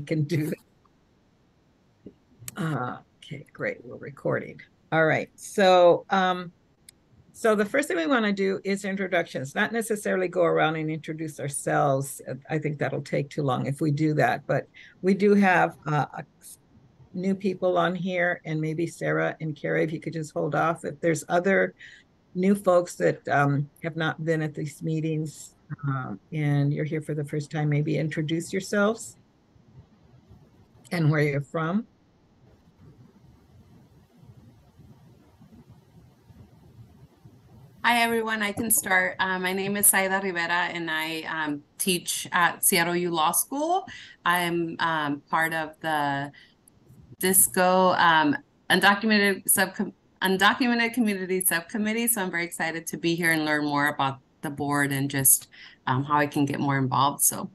can do that. Okay, great. We're recording. All right. So the first thing we want to do is introductions, not necessarily go around and introduce ourselves. I think that'll take too long if we do that, but we do have new people on here, and maybe Sarah and Carrie, if you could just hold off. If there's other new folks that have not been at these meetings and you're here for the first time, maybe introduce yourselves and where you're from. Hi, everyone. I can start. My name is Saida Rivera, and I teach at Seattle U Law School. I'm part of the DISCO undocumented community subcommittee. So I'm very excited to be here and learn more about the board and just how I can get more involved. So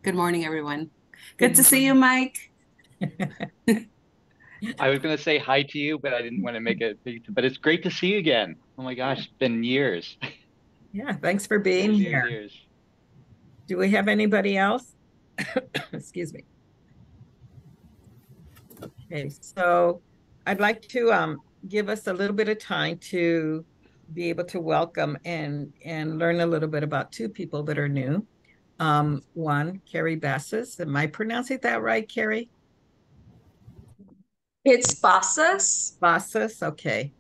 good morning, everyone. Good to see you, Mike. I was going to say hi to you, but I didn't want to make it big, but it's great to see you again. Oh my gosh, it's been years. Yeah, thanks for being here. Years. Do we have anybody else? Excuse me. Okay, so I'd like to give us a little bit of time to be able to welcome and learn a little bit about two people that are new. One, Carrie Bassis. Am I pronouncing that right, Carrie? It's Bassis. Bassis, okay.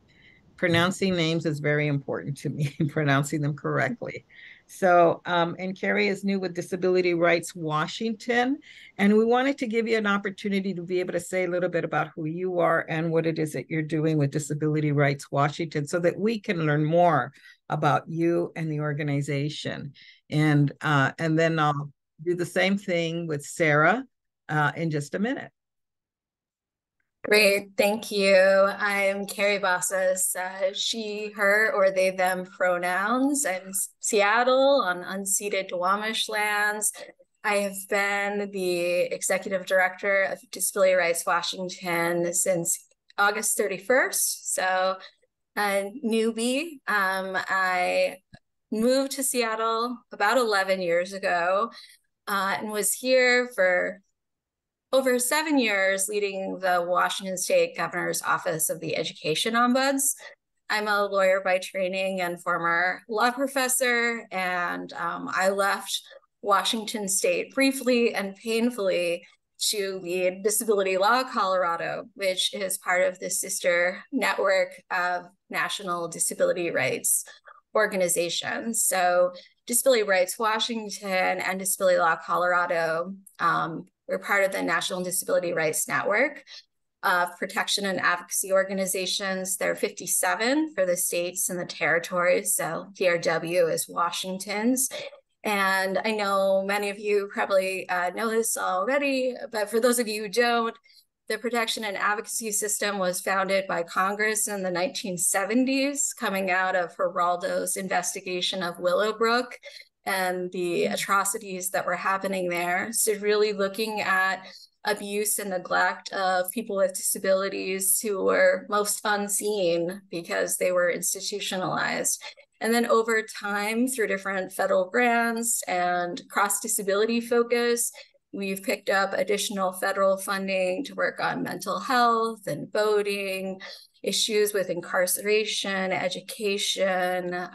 Pronouncing names is very important to me, pronouncing them correctly. So, and Carrie is new with Disability Rights Washington, and we wanted to give you an opportunity to be able to say a little bit about who you are and what it is that you're doing with Disability Rights Washington so that we can learn more about you and the organization. And then I'll do the same thing with Sarah in just a minute. Great, thank you. I'm Carrie Bassis, she, her, or they, them pronouns. I'm in Seattle on unceded Duwamish lands. I have been the executive director of Disability Rights Washington since August 31st, so a newbie. I moved to Seattle about 11 years ago and was here for over 7 years leading the Washington State Governor's Office of the Education Ombuds. I'm a lawyer by training and former law professor, and I left Washington State briefly and painfully to lead Disability Law Colorado, which is part of the sister network of national disability rights organizations. So Disability Rights Washington and Disability Law Colorado we're part of the National Disability Rights Network of protection and advocacy organizations. There are 57 for the states and the territories. So DRW is Washington's. And I know many of you probably know this already, but for those of you who don't, the protection and advocacy system was founded by Congress in the 1970s, coming out of Geraldo's investigation of Willowbrook and the atrocities that were happening there. So really looking at abuse and neglect of people with disabilities who were most unseen because they were institutionalized. And then over time, through different federal grants and cross-disability focus, we've picked up additional federal funding to work on mental health and voting, issues with incarceration, education,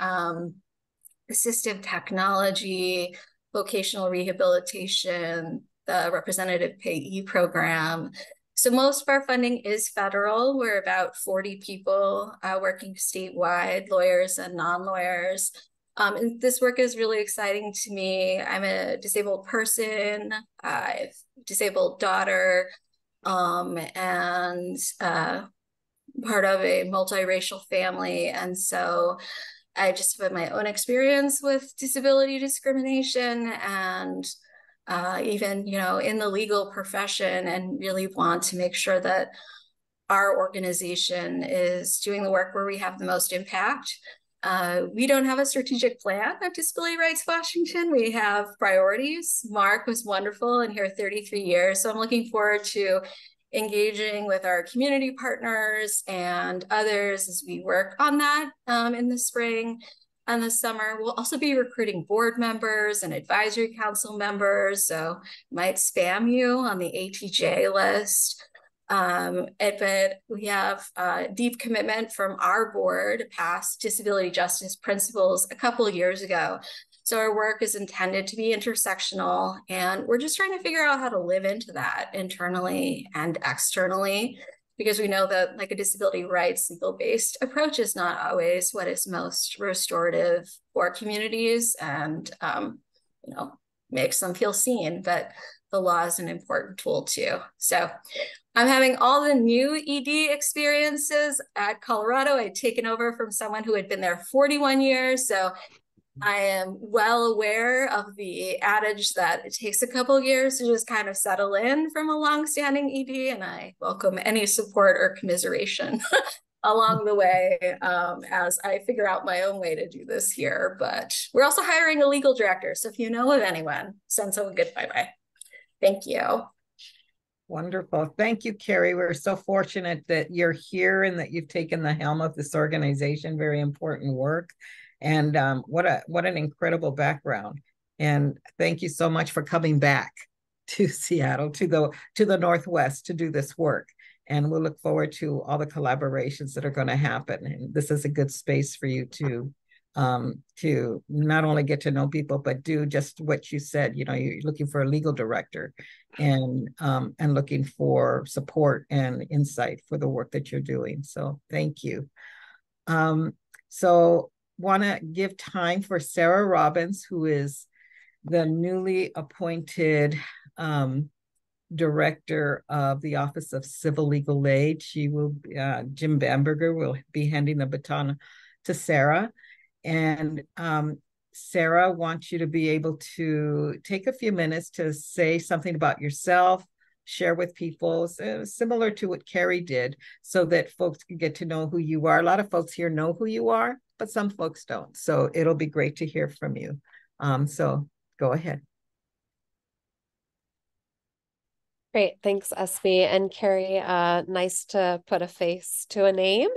assistive technology, vocational rehabilitation, the representative payee program. So most of our funding is federal. We're about 40 people working statewide, lawyers and non-lawyers. And this work is really exciting to me. I'm a disabled person, I have a disabled daughter, and part of a multiracial family. And so I just have my own experience with disability discrimination and even, in the legal profession, and really want to make sure that our organization is doing the work where we have the most impact. We don't have a strategic plan at Disability Rights Washington. We have priorities. Mark was wonderful and here 33 years. So I'm looking forward to engaging with our community partners and others as we work on that in the spring. in the summer. We'll also be recruiting board members and advisory council members, so might spam you on the ATJ list. But we have a deep commitment from our board past disability justice principles a couple of years ago. So our work is intended to be intersectional, and we're just trying to figure out how to live into that internally and externally, because we know that like a disability rights legal-based approach is not always what is most restorative for communities and, you know, makes them feel seen, but the law is an important tool too. So I'm having all the new ED experiences at Colorado. I'd taken over from someone who had been there 41 years. So I am well aware of the adage that it takes a couple of years to just kind of settle in from a longstanding ED, and I welcome any support or commiseration along the way as I figure out my own way to do this here. But we're also hiring a legal director, so if you know of anyone, send someone good bye-bye. Thank you. Wonderful. Thank you, Carrie. We're so fortunate that you're here and that you've taken the helm of this organization. Very important work. And what an incredible background. And thank you so much for coming back to Seattle, to the Northwest to do this work. And we'll look forward to all the collaborations that are going to happen. And this is a good space for you to not only get to know people, but do just what you said. You know, you're looking for a legal director and looking for support and insight for the work that you're doing. So thank you. So want to give time for Sarah Robbins, who is the newly appointed director of the Office of Civil Legal Aid. She will, Jim Bamberger will be handing the baton to Sarah. And Sarah wants you to be able to take a few minutes to say something about yourself, share with people, similar to what Carrie did, so that folks can get to know who you are. A lot of folks here know who you are, but some folks don't. So it'll be great to hear from you. So go ahead. Great. Thanks, Esme and Carrie. Nice to put a face to a name.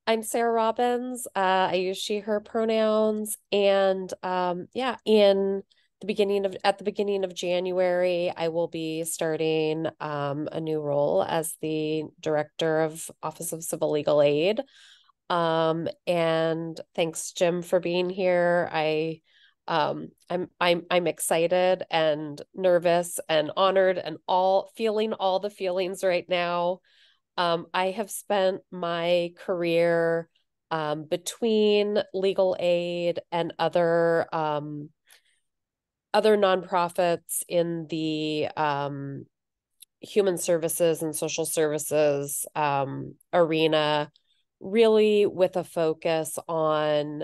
I'm Sarah Robbins. I use she, her pronouns. And yeah, at the beginning of January, I will be starting a new role as the director of Office of Civil Legal Aid. And thanks, Jim, for being here. I'm excited and nervous and honored and feeling all the feelings right now. I have spent my career between legal aid and other nonprofits in the human services and social services arena, really with a focus on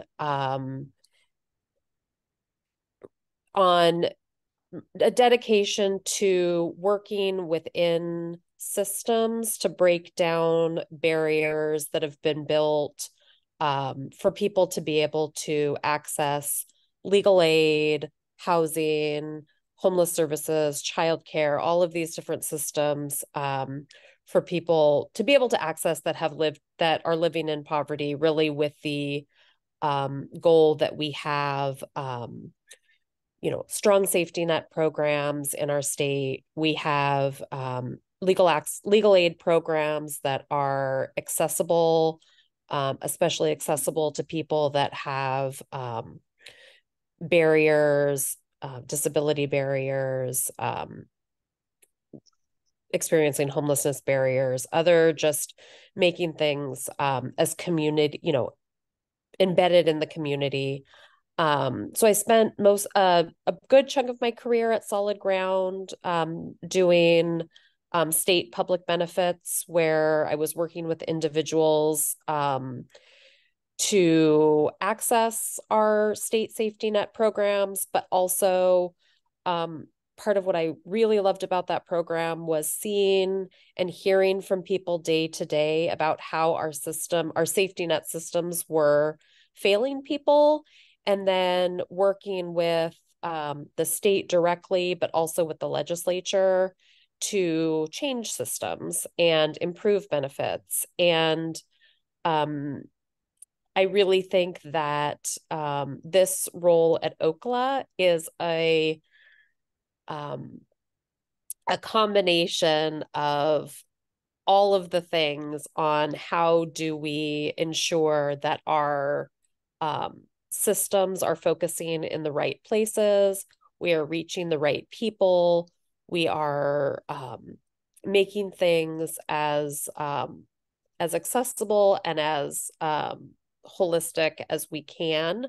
a dedication to working within systems to break down barriers that have been built for people to be able to access legal aid, housing, homeless services, childcare, all of these different systems for people to be able to access that are living in poverty, really with the goal that we have strong safety net programs in our state. We have legal aid programs that are accessible, especially accessible to people that have barriers, disability barriers, experiencing homelessness barriers, just making things as community, embedded in the community. So I spent a good chunk of my career at Solid Ground doing state public benefits, where I was working with individuals to access our state safety net programs, but also part of what I really loved about that program was seeing and hearing from people day to day about how our safety net systems were failing people, and then working with the state directly, but also with the legislature to change systems and improve benefits. And I I really think that this role at OCLA is a combination of all of the things on how do we ensure that our systems are focusing in the right places, we are reaching the right people, we are making things as accessible and as holistic as we can.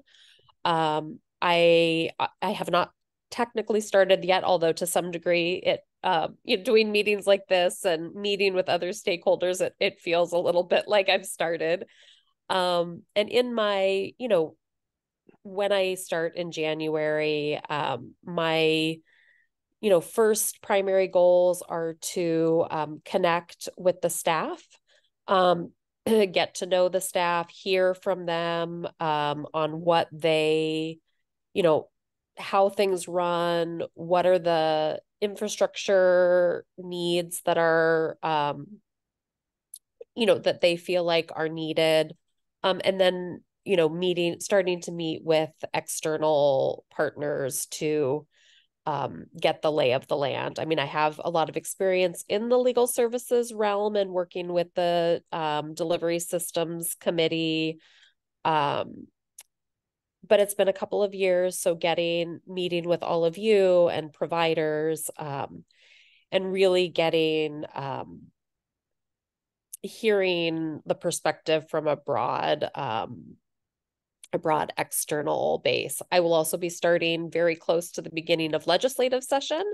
I have not technically started yet, although to some degree it doing meetings like this and meeting with other stakeholders, it feels a little bit like I've started. And in my, when I start in January, my first primary goals are to connect with the staff, get to know the staff, hear from them on what they, how things run, what are the infrastructure needs that are, that they feel like are needed. And then, starting to meet with external partners to get the lay of the land. I mean, I have a lot of experience in the legal services realm and working with the delivery systems committee. But it's been a couple of years, so meeting with all of you and providers, and really hearing the perspective from a broad external base. I will also be starting very close to the beginning of legislative session.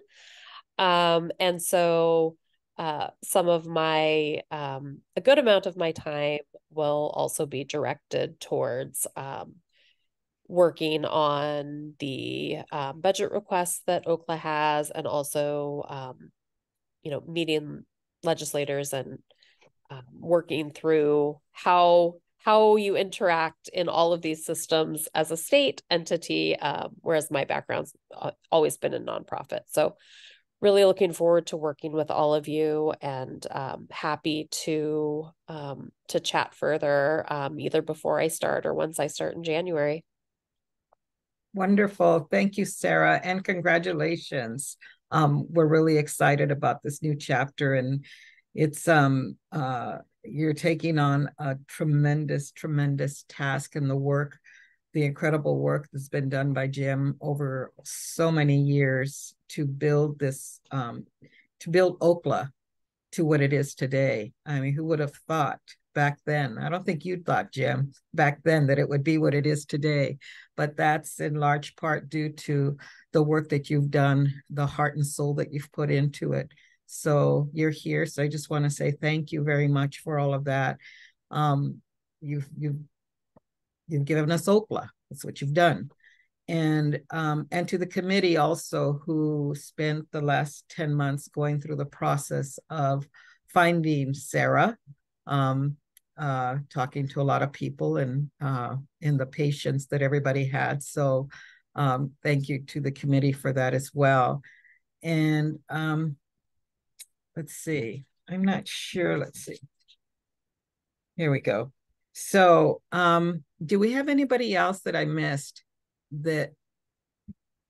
And so some of my, a good amount of my time will also be directed towards working on the budget requests that OCLA has, and also, meeting legislators and working through how you interact in all of these systems as a state entity, whereas my background's always been in nonprofit. So really looking forward to working with all of you, and happy to chat further, either before I start or once I start in January. Wonderful. Thank you, Sarah, and congratulations. We're really excited about this new chapter, and it's you're taking on a tremendous task, and the incredible work that's been done by Jim over so many years to build this, to build OCLA to what it is today. I mean, who would have thought back then? I don't think you thought, Jim, back then that it would be what it is today. But that's in large part due to the work that you've done, the heart and soul that you've put into it. So you're here. So I just want to say thank you very much for all of that. You've given us OCLA. That's what you've done. And to the committee also, who spent the last 10 months going through the process of finding Sarah, talking to a lot of people, and in the patience that everybody had. So thank you to the committee for that as well. And let's see, I'm not sure. Let's see. Here we go. So do we have anybody else that I missed that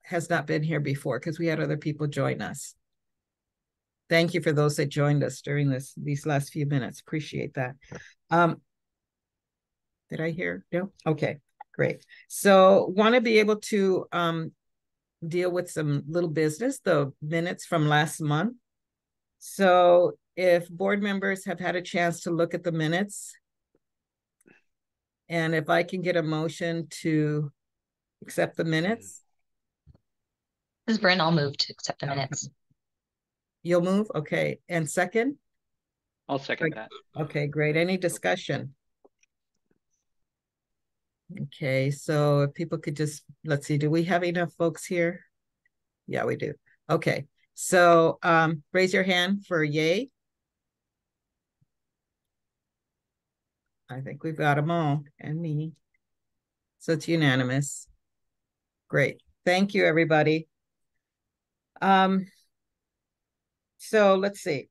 has not been here before? Because we had other people join us. Thank you for those that joined us during these last few minutes. Appreciate that. Did I hear? No? Okay, great. So want to be able to deal with some little business, the minutes from last month. So if board members have had a chance to look at the minutes, and if I can get a motion to accept the minutes. This is Bryn. I'll move to accept the minutes. You'll move? Okay. And second? I'll second that. Okay, great. Any discussion? Okay, so if people could just, let's see, do we have enough folks here? Yeah, we do. Okay, so raise your hand for yay. I think we've got them all, and me. So it's unanimous. Great. Thank you, everybody. So let's see.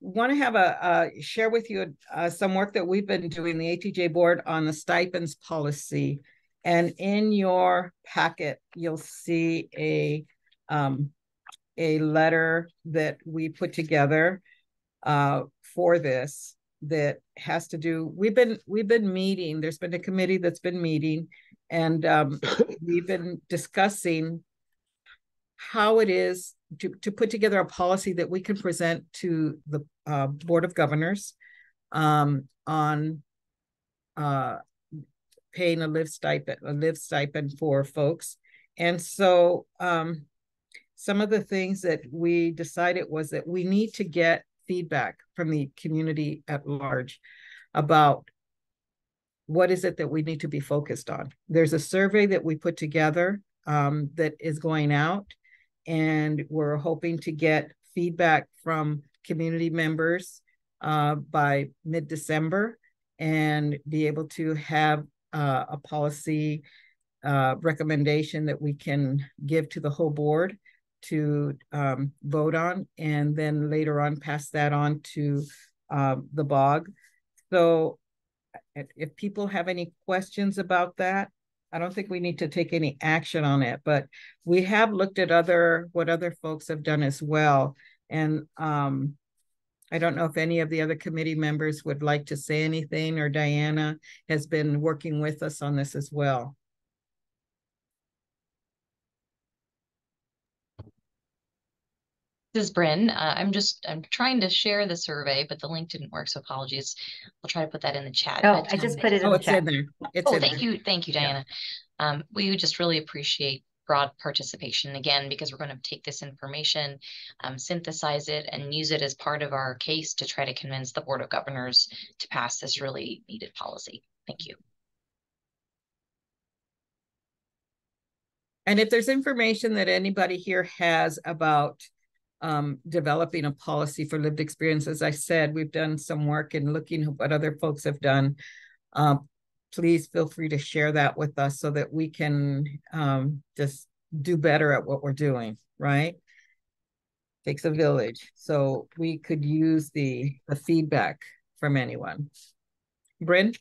want to have share with you some work that we've been doing, the ATJ board, on the stipends policy. And in your packet, you'll see a letter that we put together for this that has to do. We've been meeting. There's been a committee that's been meeting, and we've been discussing how it is to put together a policy that we can present to the Board of Governors on paying a live stipend for folks. And so some of the things that we decided was that we need to get feedback from the community at large about what is it that we need to be focused on. There's a survey that we put together that is going out, and we're hoping to get feedback from community members by mid-December and be able to have a policy recommendation that we can give to the whole board to vote on, and then later on pass that on to the BOG. So if people have any questions about that, I don't think we need to take any action on it, but we have looked at what other folks have done as well. And I don't know if any of the other committee members would like to say anything, or Diana has been working with us on this as well. This is Bryn. I'm trying to share the survey, but the link didn't work, so apologies. I'll try to put that in the chat. Oh, I just put it in the chat. It's in there. It's in thank there. you. Thank you, Diana. Yeah. We would just really appreciate broad participation, again, because we're going to take this information, synthesize it, and use it as part of our case to try to convince the Board of Governors to pass this really needed policy. Thank you. And if there's information that anybody here has about developing a policy for lived experience, as I said, we've done some work in looking at what other folks have done. Please feel free to share that with us so that we can just do better at what we're doing, right? Takes a village. So we could use the feedback from anyone. Bryn?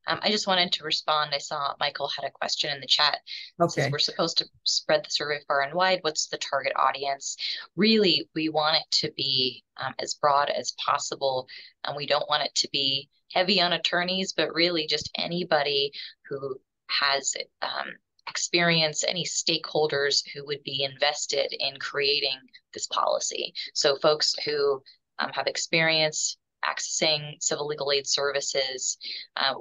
I just wanted to respond. I saw Michael had a question in the chat. Okay. Says we're supposed to spread the survey far and wide. What's the target audience? Really, we want it to be as broad as possible. And we don't want it to be heavy on attorneys, but really just anybody who has experience, any stakeholders who would be invested in creating this policy. So folks who have experience accessing civil legal aid services.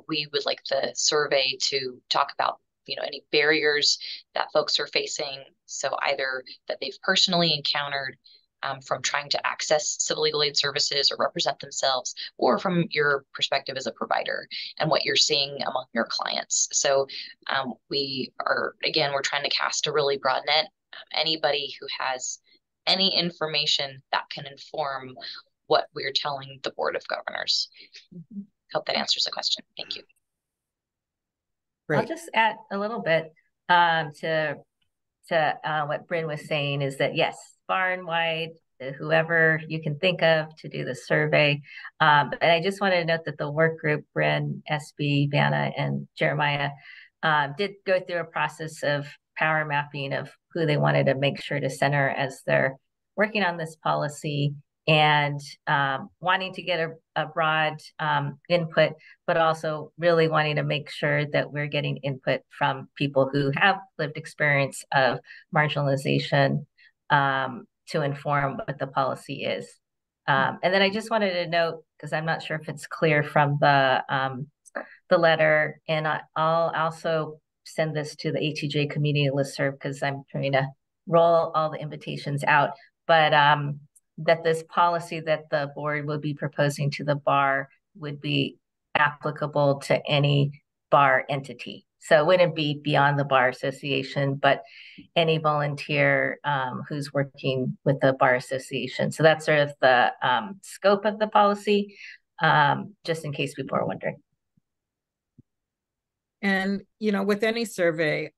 We would like the survey to talk about, any barriers that folks are facing. So either that they've personally encountered from trying to access civil legal aid services or represent themselves, or from your perspective as a provider and what you're seeing among your clients. So we're trying to cast a really broad net. Anybody who has any information that can inform what we're telling the Board of Governors. Hope that answers the question. Thank you. Great. I'll just add a little bit to what Bryn was saying, is that yes, far and wide, whoever you can think of to do the survey. And I just wanted to note that the work group, Bryn, SB, Vanna, and Jeremiah, did go through a process of power mapping of who they wanted to make sure to center as they're working on this policy, and wanting to get a broad input, but also really wanting to make sure that we're getting input from people who have lived experience of marginalization to inform what the policy is. And then I just wanted to note, because I'm not sure if it's clear from the letter, and I'll also send this to the ATJ community listserv, because I'm trying to roll all the invitations out, but that this policy that the board would be proposing to the bar would be applicable to any bar entity. So it wouldn't be beyond the bar association, but any volunteer who's working with the bar association. So that's sort of the scope of the policy, just in case people are wondering. And, with any survey,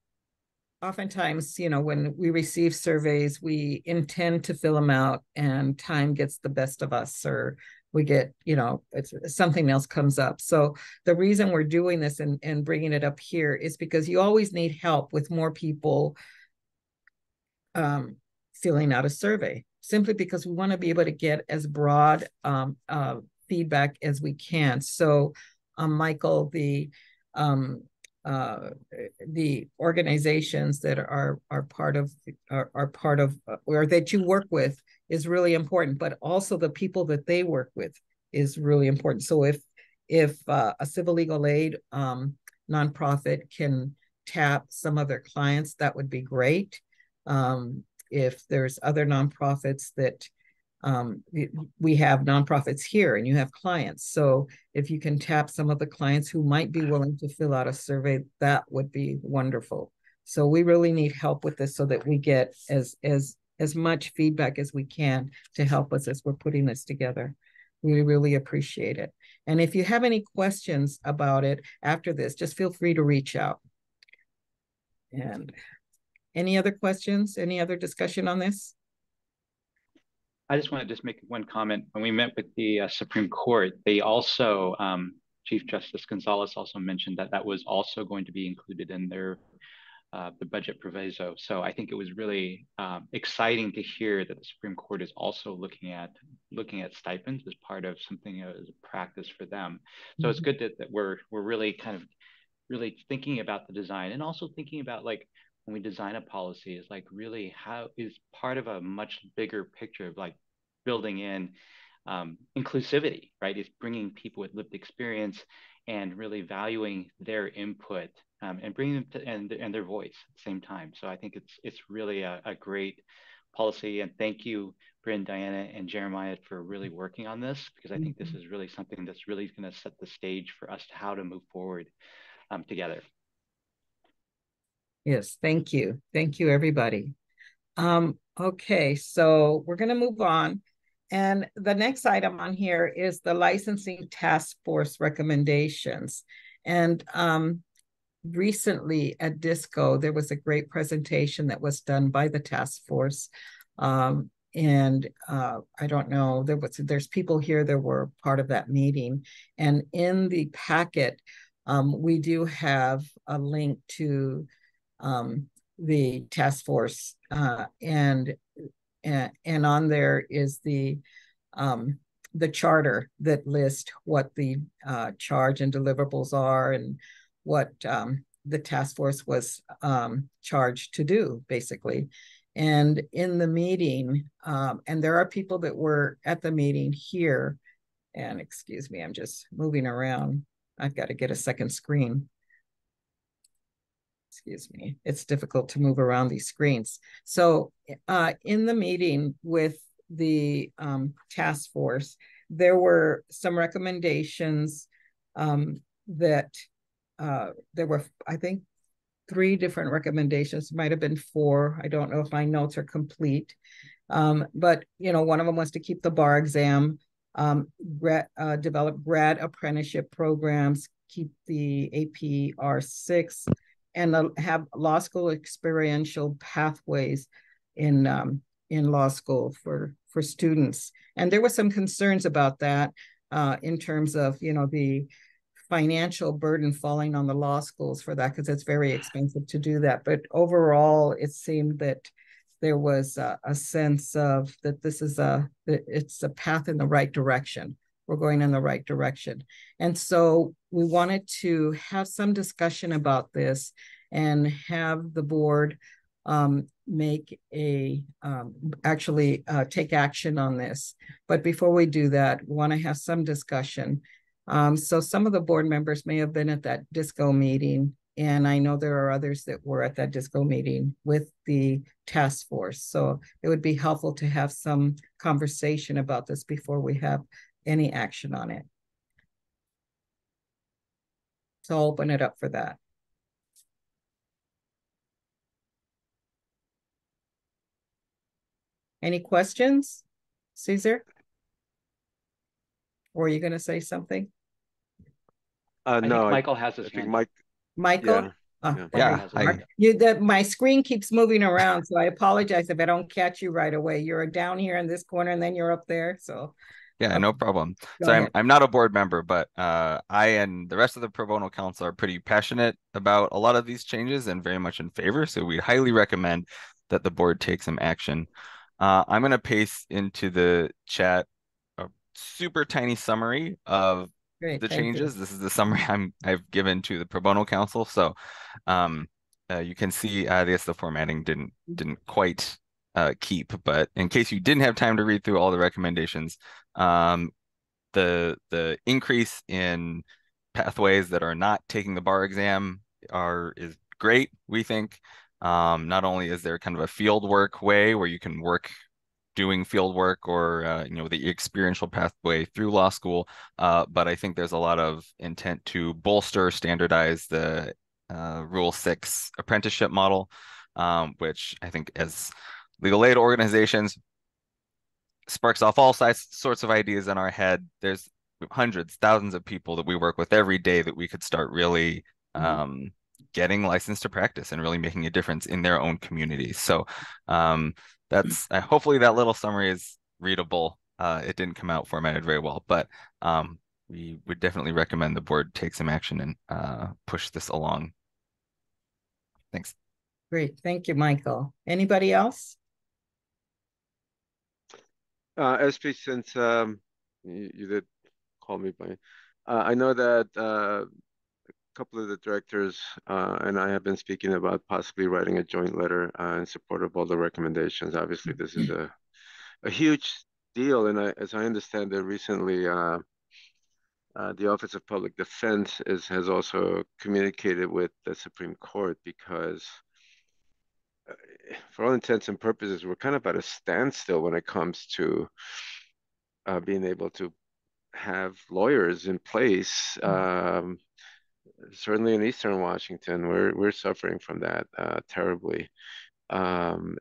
oftentimes, when we receive surveys, we intend to fill them out and time gets the best of us, or we get, it's something else comes up. So the reason we're doing this and bringing it up here is because you always need help with more people filling out a survey, simply because we want to be able to get as broad feedback as we can. So Michael, the organizations that are part of or that you work with is really important, but also the people that they work with is really important. So if a civil legal aid nonprofit can tap some of their clients, that would be great. If there's other nonprofits that we have nonprofits here and you have clients. So if you can tap some of the clients who might be willing to fill out a survey, that would be wonderful. So we really need help with this so that we get as much feedback as we can to help us as we're putting this together. We really appreciate it. And if you have any questions about it after this, just feel free to reach out. And any other questions? Any other discussion on this? I just want to just make one comment. When we met with the Supreme Court, they also, Chief Justice Gonzalez also mentioned that that was also going to be included in their the budget proviso. So I think it was really exciting to hear that the Supreme Court is also looking at stipends as part of something as a practice for them. So it's good that we're really kind of really thinking about the design, and also thinking about, like, when we design a policy, is like really how is part of a much bigger picture of like building in inclusivity, right? Is bringing people with lived experience and really valuing their input and bringing them to, and their voice at the same time. So I think it's really a great policy, and thank you, Bryn, Diana, and Jeremiah, for really working on this, because I think this is really something that's really going to set the stage for us to how to move forward together. Yes, thank you. Thank you, everybody. Okay, so we're going to move on. And the next item on here is the licensing task force recommendations. And recently at DISCO, there was a great presentation that was done by the task force. And I don't know, there's people here that were part of that meeting. And in the packet, we do have a link to the task force, and on there is the charter that lists what the charge and deliverables are, and what the task force was charged to do, basically. And in the meeting, and there are people that were at the meeting here, and excuse me, I'm just moving around. I've got to get a second screen. Excuse me, it's difficult to move around these screens. So in the meeting with the task force, there were some recommendations that there were, I think, 3 different recommendations, might have been 4. I don't know if my notes are complete. But, one of them was to keep the bar exam, develop grad apprenticeship programs, keep the APR6, and have law school experiential pathways in law school for students. And there were some concerns about that in terms of, the financial burden falling on the law schools for that, because it's very expensive to do that. But overall, it seemed that there was a sense of that it's a path in the right direction. We're going in the right direction. And so we wanted to have some discussion about this and have the board take action on this. But before we do that, we want to have some discussion. So some of the board members may have been at that DISCO meeting, and I know there are others that were at that DISCO meeting with the task force. So it would be helpful to have some conversation about this before we have any action on it. So I'll open it up for that. Any questions, Caesar? Or are you going to say something? I No, think Michael has his I think hand. Mike. Michael? Yeah. Oh, Yeah, Mark. hi. My screen keeps moving around, so I apologize if I don't catch you right away. You're down here in this corner, and then you're up there. So, Yeah, no problem. go So ahead. I'm not a board member, but I and the rest of the pro bono council are pretty passionate about a lot of these changes and very much in favor. So we highly recommend that the board take some action. I'm going to paste into the chat a super tiny summary of Great, the thank you. changes. This is the summary I've given to the pro bono council. So you can see I guess the formatting didn't quite keep, but in case you didn't have time to read through all the recommendations, the increase in pathways that are not taking the bar exam is great, we think. Not only is there kind of a field work way where you can work doing field work or the experiential pathway through law school, but I think there's a lot of intent to bolster, standardize the Rule 6 apprenticeship model, which I think as legal aid organizations sparks off all sorts of ideas in our head. There's hundreds, thousands of people that we work with every day that we could start really getting licensed to practice and really making a difference in their own communities. So that's hopefully that little summary is readable. It didn't come out formatted very well, but we would definitely recommend the board take some action and push this along. Thanks. Great, thank you, Michael. Anybody else? SP, since you did call me by, I know that a couple of the directors and I have been speaking about possibly writing a joint letter in support of all the recommendations. Obviously, this is a huge deal, and as I understand it, recently the Office of Public Defense has also communicated with the Supreme Court because for all intents and purposes, we're kind of at a standstill when it comes to being able to have lawyers in place. Certainly in Eastern Washington, we're suffering from that terribly. And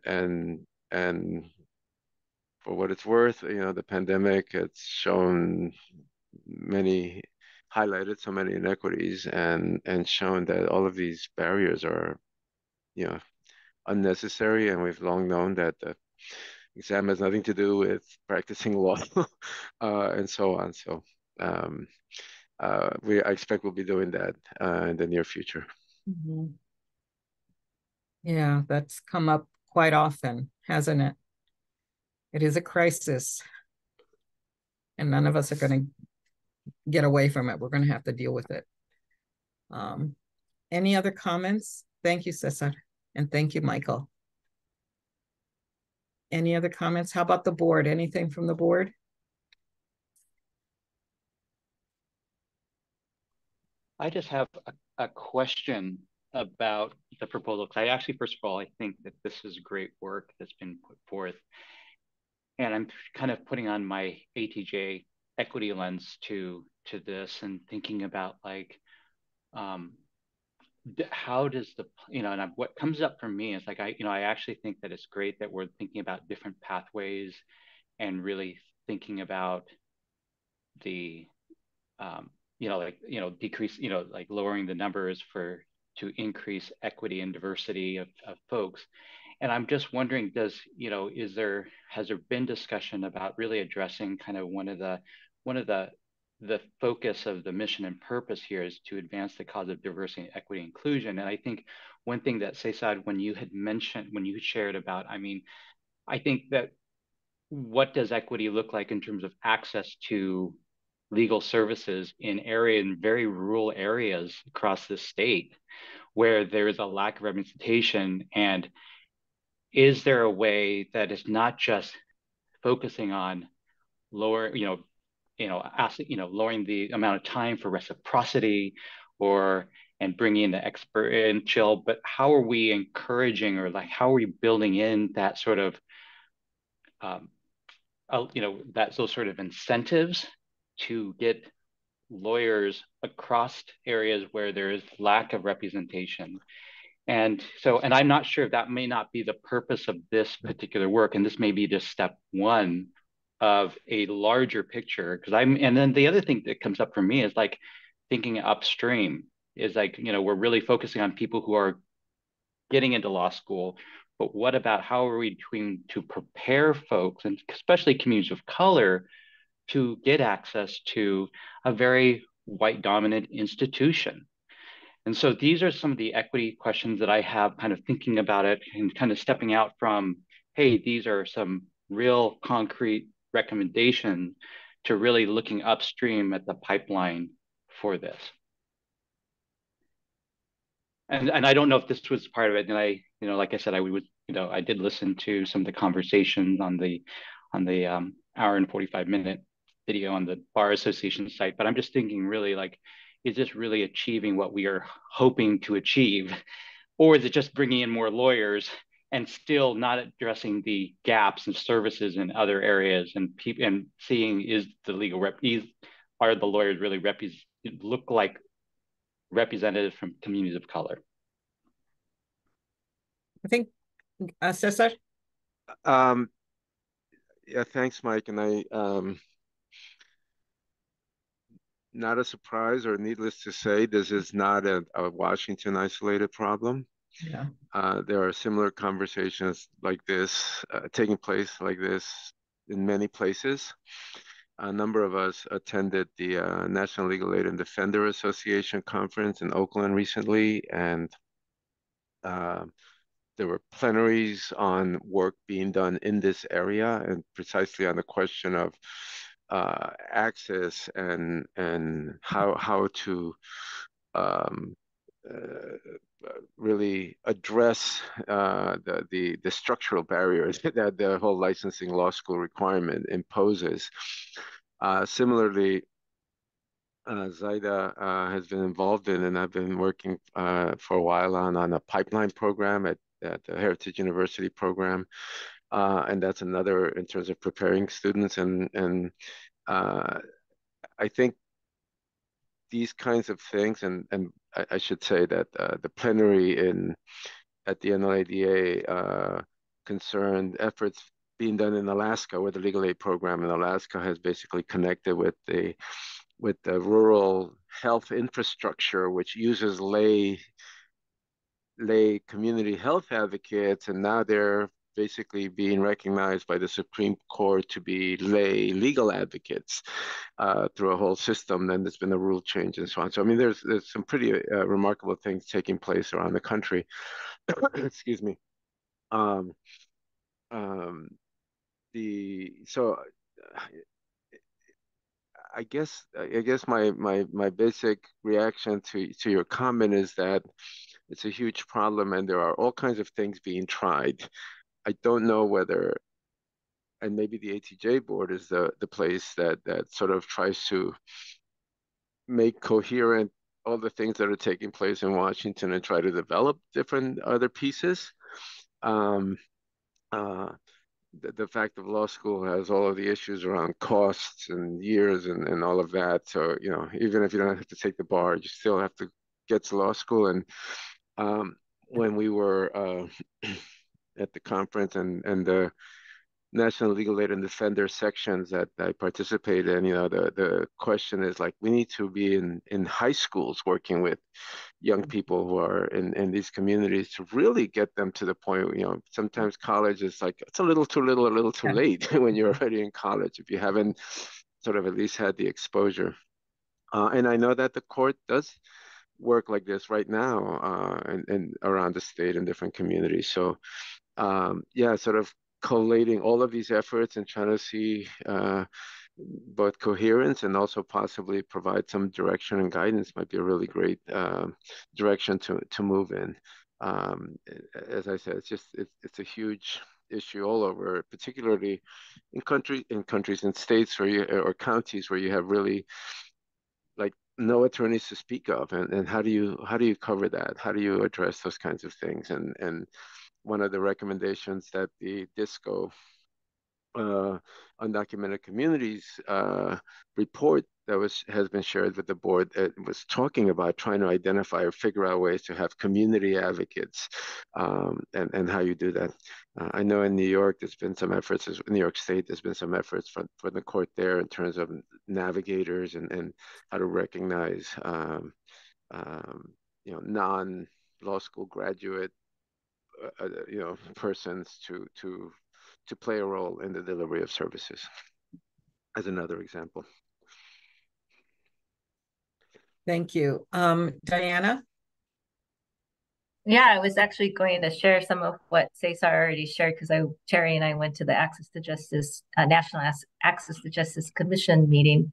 for what it's worth, the pandemic, it's highlighted so many inequities and shown that all of these barriers are, unnecessary, and we've long known that the exam has nothing to do with practicing law and so on. So I expect we'll be doing that in the near future. Yeah, that's come up quite often, hasn't it? It is a crisis, and none of us are going to get away from it. We're going to have to deal with it. Any other comments? Thank you, Cesar. And thank you, Michael. Any other comments? How about the board? Anything from the board? I just have a question about the proposal. I actually, first of all, I think that this is great work that's been put forth. And I'm kind of putting on my ATJ equity lens to this and thinking about how does what comes up for me is I actually think that it's great that we're thinking about different pathways and really thinking about the decrease, lowering the numbers to increase equity and diversity of folks. And I'm just wondering, has there been discussion about really addressing kind of one of the focus of the mission and purpose here is to advance the cause of diversity, equity, inclusion. And I think one thing that Cesar, when you shared about, I think that what does equity look like in terms of access to legal services in very rural areas across the state where there is a lack of representation? And is there a way that is not just focusing on lowering the amount of time for reciprocity and bringing in the expert and chill, but how are we encouraging or how are we building in that sort of those sort of incentives to get lawyers across areas where there is lack of representation? And I'm not sure if that may not be the purpose of this particular work, and this may be just step one of a larger picture. And then the other thing that comes up for me is thinking upstream. is like, we're really focusing on people who are getting into law school, but what about how are we doing to prepare folks, and especially communities of color, to get access to a very white dominant institution? And so these are some of the equity questions that I have kind of thinking about it and kind of stepping out from, hey, these are some real concrete recommendations to really looking upstream at the pipeline for this. And I don't know if this was part of it. And I, like I said, I did listen to some of the conversations on the hour and 45-minute video on the Bar Association site. But I'm just thinking really like, is this really achieving what we are hoping to achieve? Or is it just bringing in more lawyers and still not addressing the gaps and services in other areas and seeing is the legal are the lawyers really look like representatives from communities of color? I think, Cesar? Yeah, thanks, Mike. And not a surprise or needless to say, this is not a Washington isolated problem. Yeah. There are similar conversations like this taking place like this in many places. A number of us attended the National Legal Aid and Defender Association conference in Oakland recently, and there were plenaries on work being done in this area and precisely on the question of access and how to really address the structural barriers that the whole licensing law school requirement imposes. Similarly, Zaida has been involved in, and I've been working for a while on a pipeline program at the Heritage University program, and that's another in terms of preparing students. And I think these kinds of things, and I should say that the plenary at the NLADA concerned efforts being done in Alaska, where the legal aid program in Alaska has basically connected with the rural health infrastructure, which uses lay community health advocates, and now they're basically being recognized by the Supreme Court to be lay legal advocates through a whole system. Then there's been a rule change and so on. So I mean, there's some pretty remarkable things taking place around the country. Excuse me. So I guess my basic reaction to your comment is that it's a huge problem and there are all kinds of things being tried. I don't know whether, and maybe the ATJ board is the place that sort of tries to make coherent all the things that are taking place in Washington and try to develop different other pieces. The fact of law school has all of the issues around costs and years and all of that. So, even if you don't have to take the bar, you still have to get to law school. And when we were at the conference and the National Legal Aid and Defender sections that I participate in, the question is like, we need to be in high schools working with young people who are in these communities to really get them to the point, sometimes college is like, it's a little too little, a little too late when you're already in college, if you haven't sort of at least had the exposure. And I know that the court does work like this right now and around the state in different communities. So sort of collating all of these efforts and trying to see both coherence and also possibly provide some direction and guidance might be a really great direction to move in. As I said, it's a huge issue all over, particularly in countries and states or counties where you have really like no attorneys to speak of, and how do you cover that? How do you address those kinds of things? And one of the recommendations that the DISCO Undocumented Communities report that has been shared with the board was talking about trying to identify or figure out ways to have community advocates and how you do that. I know in New York, there's been some efforts, in New York State, there's been some efforts from the court there in terms of navigators and how to recognize non-law school graduate, persons to play a role in the delivery of services, as another example. Thank you. Diana? Yeah, I was actually going to share some of what Cesar already shared because Terry and I went to the National Access to Justice Commission meeting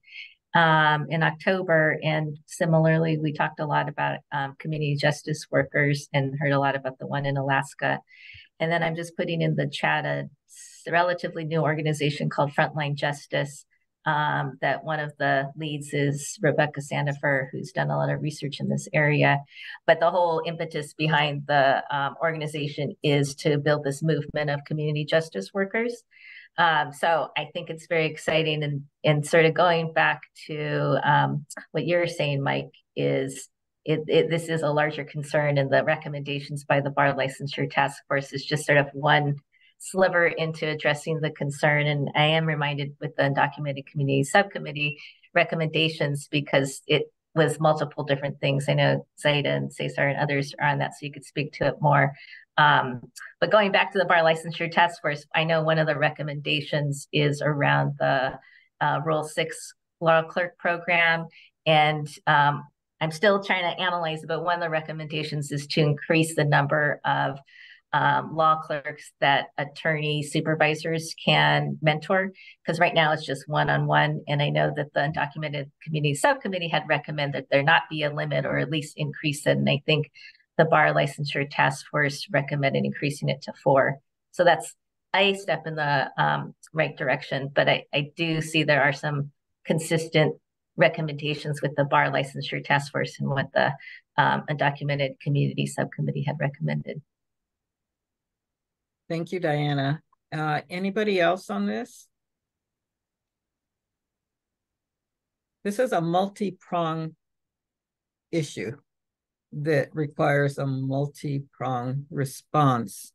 in October, and similarly, we talked a lot about community justice workers and heard a lot about the one in Alaska. And then I'm just putting in the chat a relatively new organization called Frontline Justice. That one of the leads is Rebecca Sandifer, who's done a lot of research in this area. But the whole impetus behind the organization is to build this movement of community justice workers. So I think it's very exciting, and sort of going back to what you're saying, Mike, is this is a larger concern, and the recommendations by the Bar Licensure Task Force is just sort of one sliver into addressing the concern. And I am reminded with the Undocumented Community Subcommittee recommendations, because it was multiple different things. I know Zaida and Cesar and others are on that, so you could speak to it more. But going back to the Bar Licensure Task Force, I know one of the recommendations is around the Rule 6 Law Clerk Program. And I'm still trying to analyze it, but one of the recommendations is to increase the number of law clerks that attorney supervisors can mentor, because right now it's just one-on-one. And I know that the Undocumented Community Subcommittee had recommended that there not be a limit, or at least increase it. And I think the Bar Licensure Task Force recommended increasing it to 4. So that's a step in the right direction. But I do see there are some consistent recommendations with the Bar Licensure Task Force and what the Undocumented Community Subcommittee had recommended. Thank you, Diana. Anybody else on this? This is a multi-pronged issue that requires a multi-pronged response.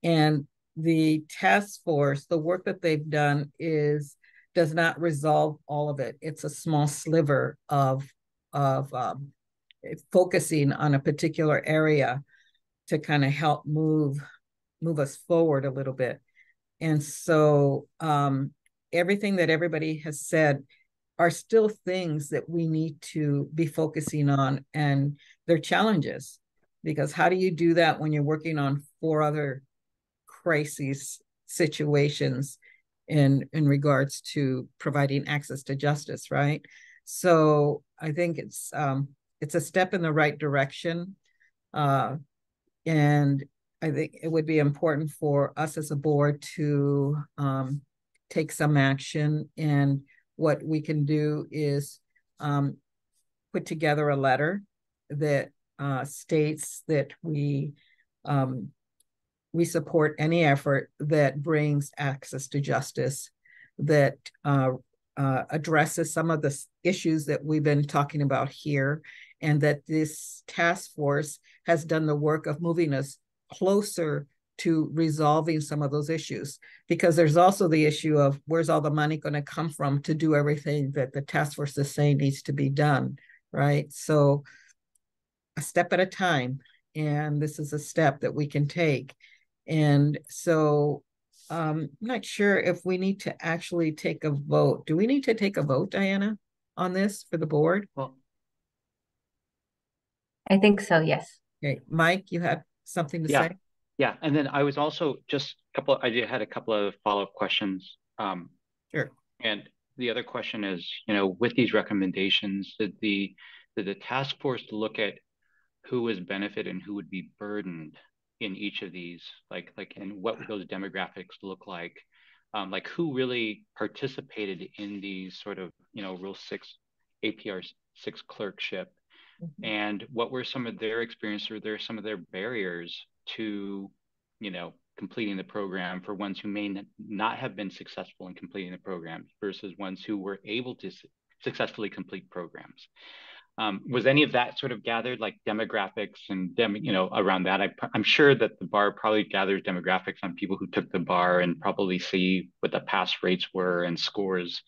And the task force, the work that they've done does not resolve all of it. It's a small sliver of focusing on a particular area to kind of help move us forward a little bit. And so everything that everybody has said are still things that we need to be focusing on, and they're challenges, because how do you do that when you're working on 4 other crises situations in regards to providing access to justice, right? So I think it's a step in the right direction, and I think it would be important for us as a board to take some action. And what we can do is put together a letter that states that we support any effort that brings access to justice, that addresses some of the issues that we've been talking about here, and that this task force has done the work of moving us closer to resolving some of those issues. Because there's also the issue of where's all the money going to come from to do everything that the task force is saying needs to be done, right? So a step at a time, and this is a step that we can take. And so I'm not sure if we need to actually take a vote. Do we need to take a vote, Diana, on this for the board? Well, I think so, yes. Okay, Mike, you have something to say? Yeah, and then I was also I had a couple of follow-up questions. Sure. And the other question is, with these recommendations, did the task force look at who was benefited and who would be burdened in each of these, and what would those demographics look like who really participated in these sort of, Rule 6, APR 6 clerkship? And what were some of their experiences, or some of their barriers to, completing the program for ones who may not have been successful in completing the program versus ones who were able to successfully complete programs? Was any of that sort of gathered, like demographics and around that? I'm sure that the bar probably gathers demographics on people who took the bar and probably see what the pass rates were and scores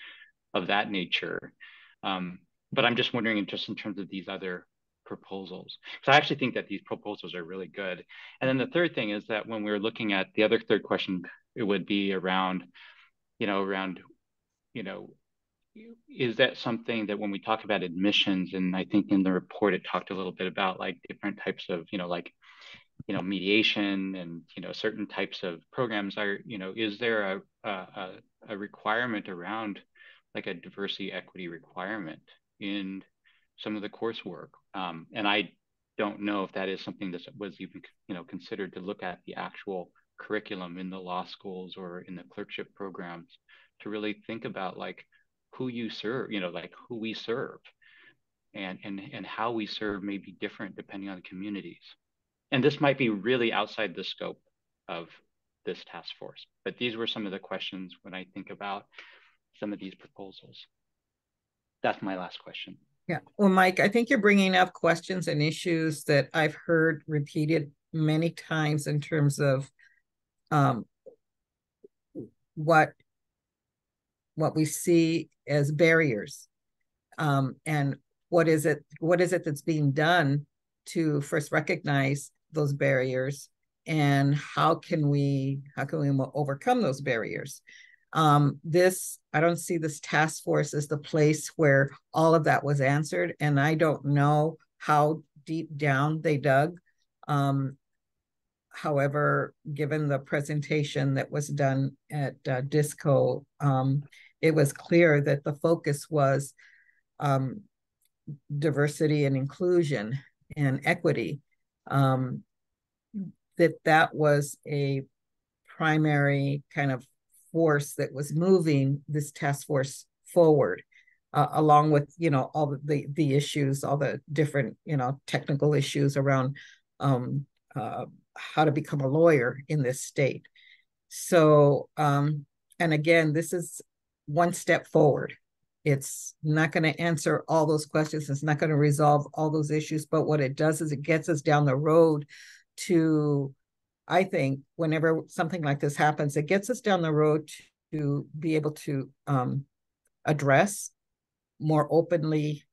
of that nature. But I'm just wondering, just in terms of these other proposals. So I actually think that these proposals are really good. And then the third thing is that when we're looking at the other third question, it would be around, is that something that when we talk about admissions, and I think in the report it talked a little bit about like different types of, mediation and, certain types of programs are, is there a requirement around like a diversity equity requirement in some of the coursework? And I don't know if that is something that was even, considered to look at the actual curriculum in the law schools or in the clerkship programs to really think about like who you serve, like who we serve, and how we serve may be different depending on the communities. And this might be really outside the scope of this task force, but these were some of the questions when I think about some of these proposals. That's my last question. Yeah. Well, Mike, I think you're bringing up questions and issues that I've heard repeated many times in terms of what we see as barriers, and what is it that's being done to first recognize those barriers, and how can we overcome those barriers? I don't see this task force as the place where all of that was answered, and I don't know how deep down they dug. However, given the presentation that was done at DISCO, it was clear that the focus was diversity and inclusion and equity, that was a primary kind of force that was moving this task force forward, along with, all the issues, all the different, technical issues around how to become a lawyer in this state. So, and again, this is one step forward. It's not going to answer all those questions. It's not going to resolve all those issues. But what it does is it gets us down the road to, I think, whenever something like this happens, it gets us down the road to be able to address more openly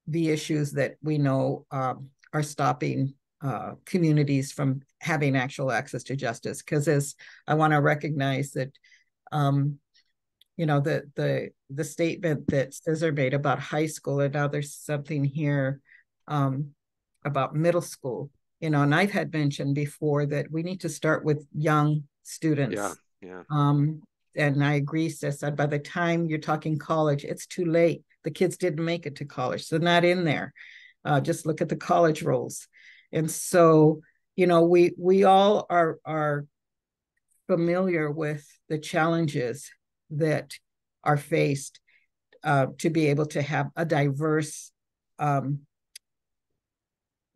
the issues that we know are stopping communities from having actual access to justice. Because as I want to recognize that, the statement that Cesar made about high school, and now there's something here about middle school, and I've had mentioned before that we need to start with young students. Yeah. And I agree, Cesar, by the time you're talking college, it's too late. The kids didn't make it to college, so not in there. Just look at the college rolls. And so, we all are familiar with the challenges that are faced to be able to have a diverse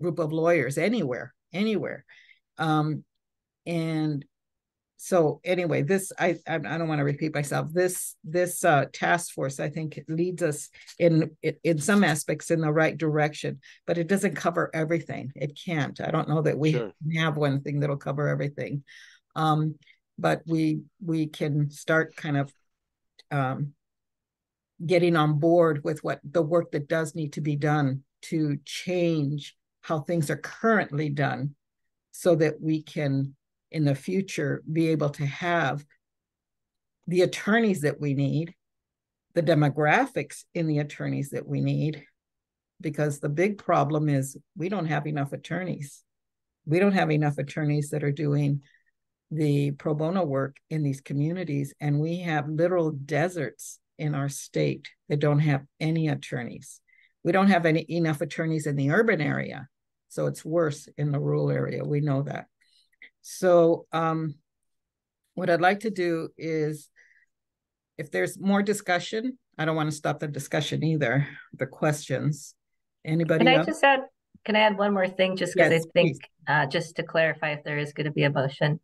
group of lawyers anywhere. And so anyway, I don't want to repeat myself. This task force, I think, leads us in some aspects in the right direction, but it doesn't cover everything. It can't. I don't know that we have one thing that'll cover everything. But we can start kind of getting on board with what the work that does need to be done to change how things are currently done, so that we can, in the future, be able to have the attorneys that we need, the demographics in the attorneys that we need, because the big problem is we don't have enough attorneys. We don't have enough attorneys that are doing the pro bono work in these communities, and we have literal deserts in our state that don't have any attorneys. We don't have enough attorneys in the urban area, so it's worse in the rural area. We know that. So what I'd like to do is, if there's more discussion, I don't want to stop the discussion either, the questions. Anybody else? Can I add one more thing, just because I think, just to clarify if there is going to be a motion.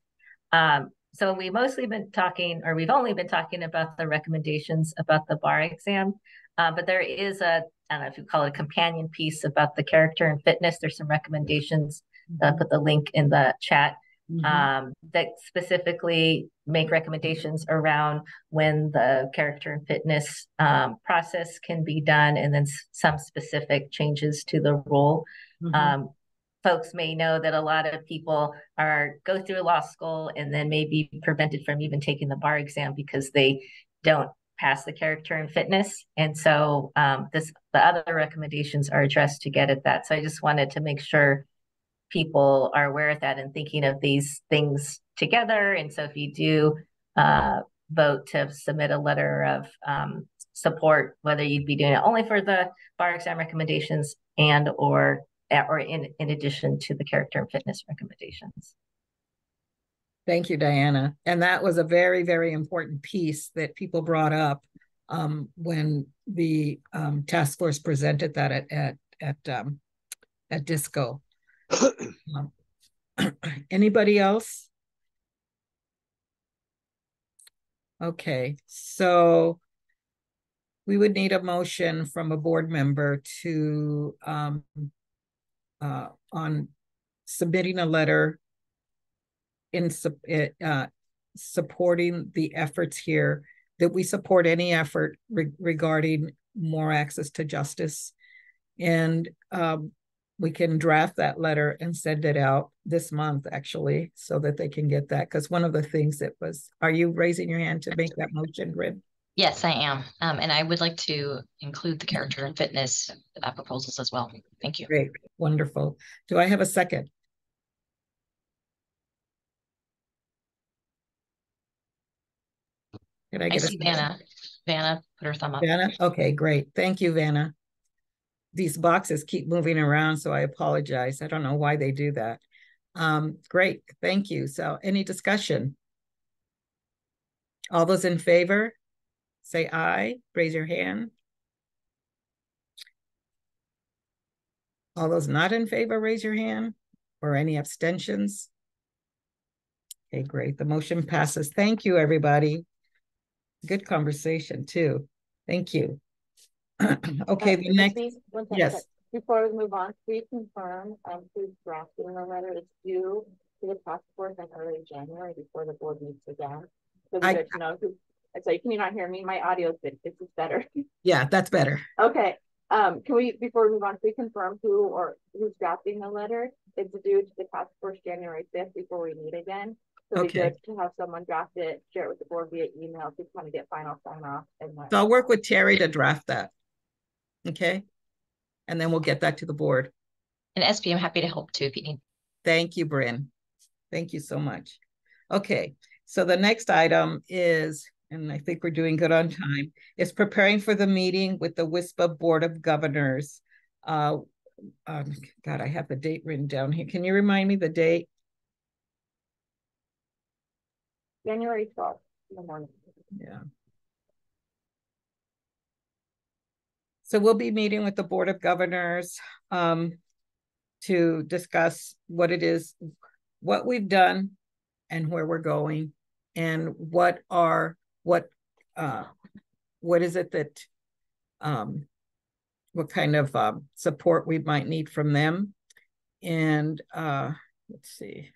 So we've only been talking about the recommendations about the bar exam, but there is I don't know if you call it a companion piece about the character and fitness. There's some recommendations. Put the link in the chat. that specifically make recommendations around when the character and fitness process can be done, and then some specific changes to the role. Folks may know that a lot of people go through law school and then may be prevented from even taking the bar exam because they don't pass the character and fitness. And so the other recommendations are addressed to get at that. So I just wanted to make sure people are aware of that and thinking of these things together. And so if you do vote to submit a letter of support, whether you'd be doing it only for the bar exam recommendations and or in addition to the character and fitness recommendations. Thank you, Diana. And that was a very, very important piece that people brought up when the task force presented that at Disco. Anybody else? Okay, so we would need a motion from a board member to on submitting a letter in supporting the efforts here, that we support any effort regarding more access to justice. And we can draft that letter and send it out this month, actually, so that they can get that. Because one of the things that was, are you raising your hand to make that motion, Grid? Yes, I am. And I would like to include the character and fitness proposals as well. Thank you. Great, wonderful. Do I have a second? Can I get a second? Vanna put her thumb up. Vanna? Okay, great. Thank you, Vanna. These boxes keep moving around, so I apologize. I don't know why they do that. Great, thank you. So any discussion? All those in favor, say aye, raise your hand. All those not in favor, raise your hand, or any abstentions? Okay, great, the motion passes. Thank you, everybody. Good conversation too. Thank you. Okay, the next, yes. Before we move on, please confirm who's drafting the letter. It's due to the task force in early January before the board meets again. So we get to know who. Sorry, can you not hear me? My audio is this is better. Yeah, that's better. Okay. Can we, before we move on, please confirm who's drafting the letter? It's due to the task force January 5th before we meet again. So it'd be good to have someone draft it, share it with the board via email to kind of get final sign off. So I'll work with Terry to draft that. Okay. And then we'll get that to the board. And SB, I'm happy to help too if you need. Thank you, Bryn. Thank you so much. Okay. So the next item is, and I think we're doing good on time, is preparing for the meeting with the WSBA Board of Governors. God, I have the date written down here. Can you remind me the date? January 12th in the morning. Yeah. So we'll be meeting with the Board of Governors to discuss what it is, what we've done and where we're going, and what is it that, what kind of support we might need from them. And let's see.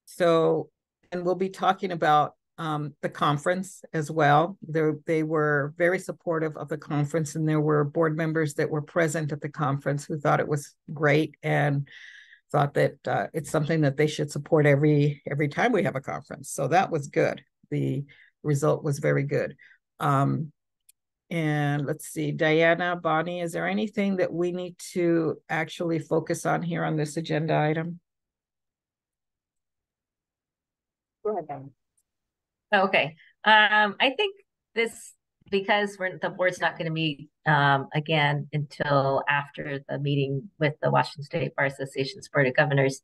So, and we'll be talking about the conference as well. They were very supportive of the conference, and there were board members that were present at the conference who thought it was great and thought that it's something that they should support every time we have a conference. So that was good. The result was very good. And let's see, Diana, Bonnie, is there anything that we need to actually focus on here on this agenda item? Go ahead, Ben. Okay. I think because the board's not going to meet again until after the meeting with the Washington State Bar Association's Board of Governors,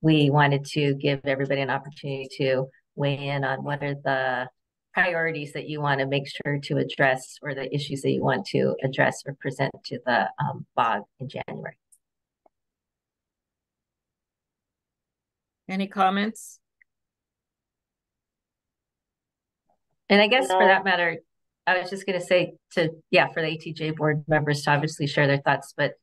we wanted to give everybody an opportunity to weigh in on what are the priorities that you want to make sure to address, or the issues that you want to address or present to the BOG in January. Any comments? And I guess for that matter, I was just going to say for the ATJ board members to obviously share their thoughts, but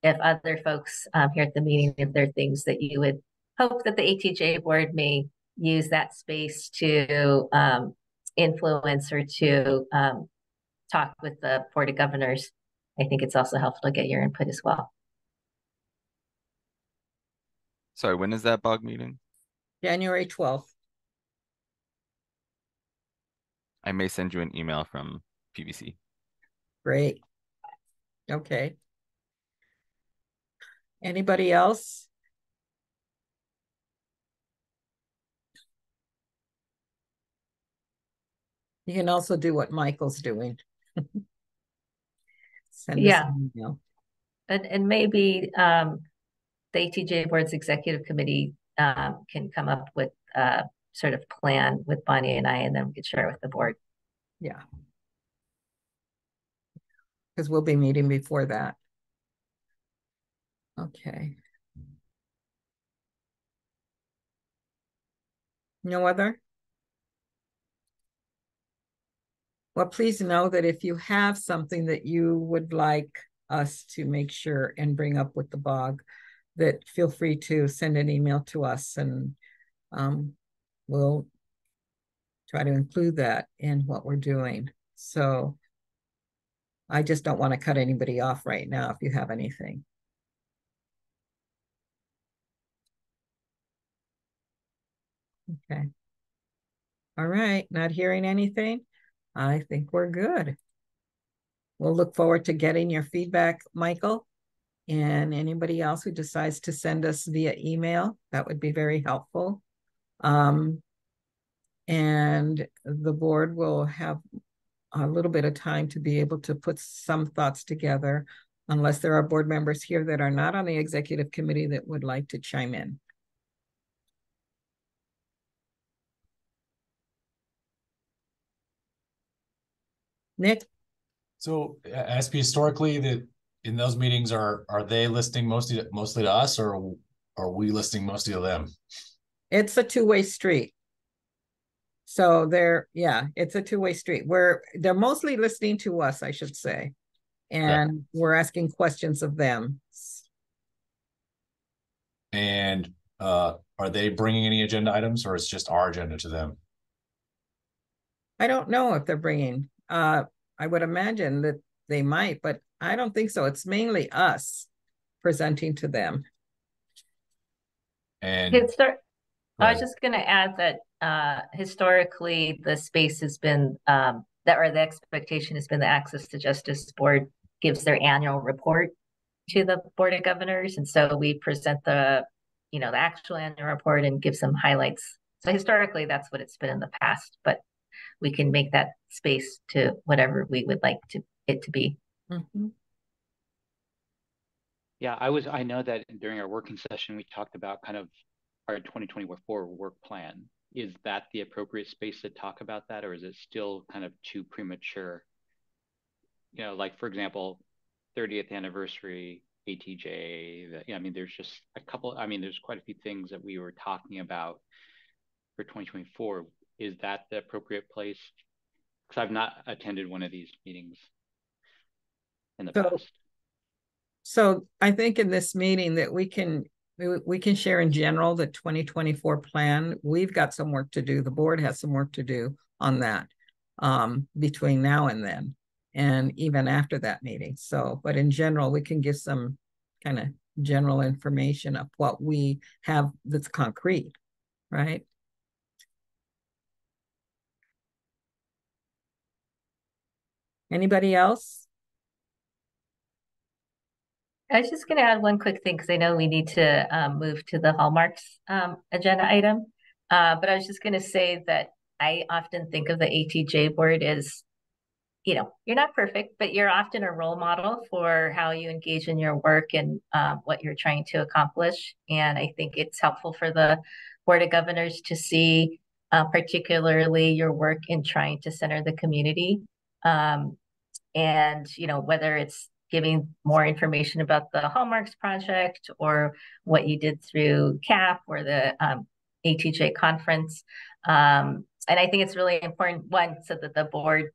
if other folks here at the meeting, if there are things that you would hope that the ATJ board may use that space to influence or to talk with the Board of Governors, I think it's also helpful to get your input as well. Sorry, when is that BOG meeting? January 12th. I may send you an email from PBC. Great. Okay. Anybody else? You can also do what Michael's doing. Send us an email. And maybe the ATJ Board's Executive Committee can come up with a sort of plan with Bonnie and I, and then we could share it with the board. Yeah. Because we'll be meeting before that. Okay. No other? Well, please know that if you have something that you would like us to make sure and bring up with the BOG, that feel free to send an email to us, and we'll try to include that in what we're doing. So I just don't want to cut anybody off right now if you have anything. Okay. All right, not hearing anything. I think we're good. We'll look forward to getting your feedback, Michael, and anybody else who decides to send us via email. That would be very helpful. And the board will have a little bit of time to be able to put some thoughts together, unless there are board members here that are not on the executive committee that would like to chime in. Nick? So ask me historically that in those meetings, are they listening mostly to us, or are we listening mostly to them? It's a two-way street. So it's a two-way street where they're mostly listening to us, I should say. And we're asking questions of them. And are they bringing any agenda items, or it's just our agenda to them? I don't know if they're bringing, I would imagine that they might, but I don't think so. It's mainly us presenting to them. And I was just going to add that historically the space has been the expectation has been the Access to Justice Board gives their annual report to the Board of Governors, and so we present the actual annual report and give some highlights. So historically that's what it's been in the past, but we can make that space to whatever we would like it to be. Mm-hmm. Yeah, I know that during our working session, we talked about kind of our 2024 work plan. Is that the appropriate space to talk about that, or is it still kind of too premature? Like, for example, 30th anniversary ATJ, there's just a couple, there's quite a few things that we were talking about for 2024. Is that the appropriate place? Because I've not attended one of these meetings in the past. So I think in this meeting that we can share in general the 2024 plan. We've got some work to do. The board has some work to do on that between now and then, and even after that meeting. So, but in general, we can give some kind of general information of what we have that's concrete, right? Anybody else? I was just going to add one quick thing because I know we need to move to the Hallmarks agenda item. But I was just going to say that I often think of the ATJ board as, you're not perfect, but you're often a role model for how you engage in your work and what you're trying to accomplish. And I think it's helpful for the Board of Governors to see particularly your work in trying to center the community. And, whether it's giving more information about the Hallmarks project or what you did through CAP or the ATJ conference. And I think it's really important, one, so that the board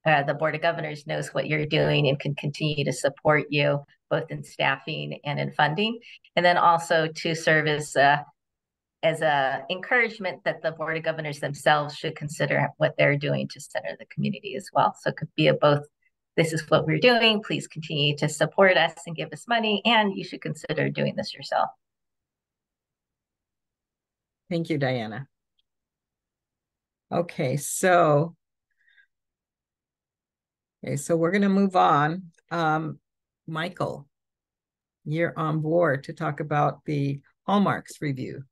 the Board of Governors knows what you're doing and can continue to support you both in staffing and in funding. And then also to serve as a encouragement that the Board of Governors themselves should consider what they're doing to center the community as well. So it could be a both, this is what we're doing, please continue to support us and give us money, and you should consider doing this yourself. Thank you, Diana. Okay, so we're going to move on. Michael, you're on board to talk about the Hallmarks review.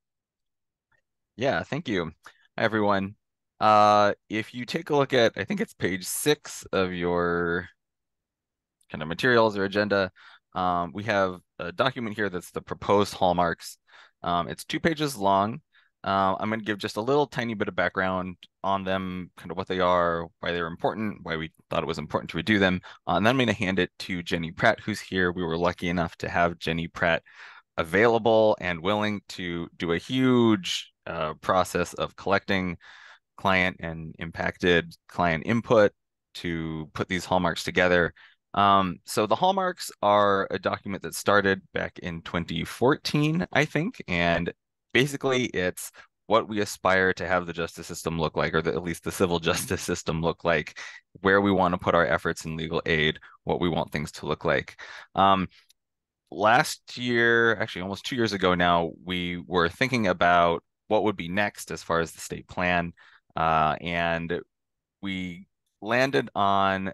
Yeah, thank you, everyone. If you take a look at, I think it's page 6 of your kind of materials or agenda, we have a document here that's the proposed Hallmarks. It's 2 pages long. I'm going to give just a little tiny bit of background on them, kind of what they are, why they're important, why we thought it was important to redo them. And then I'm going to hand it to Jenny Pratt, who's here. We were lucky enough to have Jenny Pratt available and willing to do a huge process of collecting client and impacted client input to put these Hallmarks together. So the Hallmarks are a document that started back in 2014, I think, and basically it's what we aspire to have the justice system look like, or at least the civil justice system look like, where we want to put our efforts in legal aid, what we want things to look like. Last year, actually almost 2 years ago now, we were thinking about what would be next as far as the state plan, and we landed on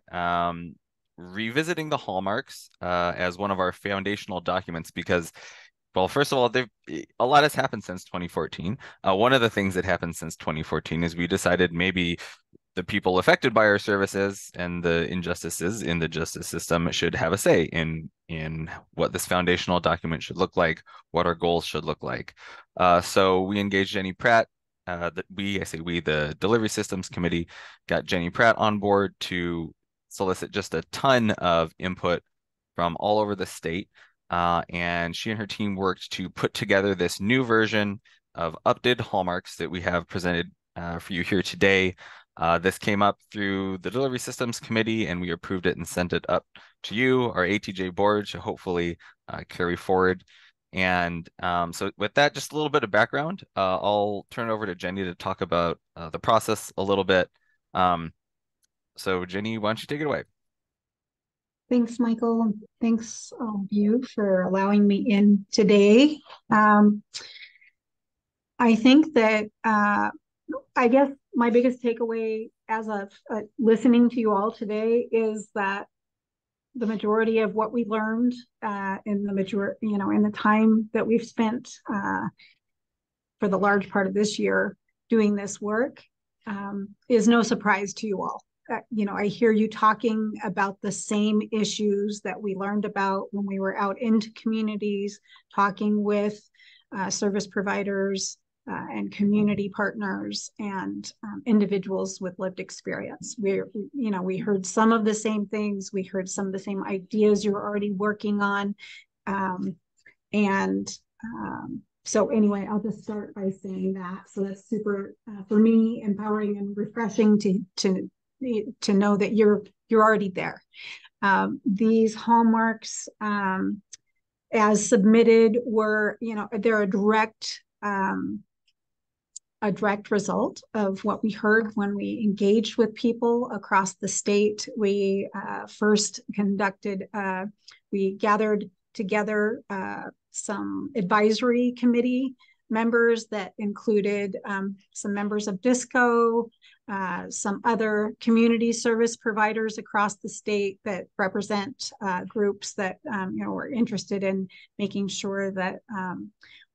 revisiting the Hallmarks as one of our foundational documents because, well, first of all, a lot has happened since 2014. One of the things that happened since 2014 is we decided maybe the people affected by our services and the injustices in the justice system should have a say in what this foundational document should look like, what our goals should look like. So we engaged Jenny Pratt. The Delivery Systems Committee got Jenny Pratt on board to solicit just a ton of input from all over the state. And she and her team worked to put together this new version of updated Hallmarks that we have presented for you here today. This came up through the Delivery Systems Committee, and we approved it and sent it up to you, our ATJ board, to hopefully carry forward. And so with that, just a little bit of background, I'll turn it over to Jenny to talk about the process a little bit. So Jenny, why don't you take it away? Thanks, Michael. Thanks all of you for allowing me in today. I think that I guess my biggest takeaway as of listening to you all today is that the majority of what we learned in the time that we've spent for the large part of this year doing this work is no surprise to you all. I hear you talking about the same issues that we learned about when we were out into communities, talking with service providers and community partners and individuals with lived experience. We heard some of the same things. We heard some of the same ideas you're already working on. So anyway, I'll just start by saying that. So that's super, for me, empowering and refreshing to know that you're already there. These Hallmarks, as submitted, were, they're a direct result of what we heard when we engaged with people across the state. We first we gathered together some advisory committee members that included some members of DISCO, some other community service providers across the state that represent groups that were interested in making sure that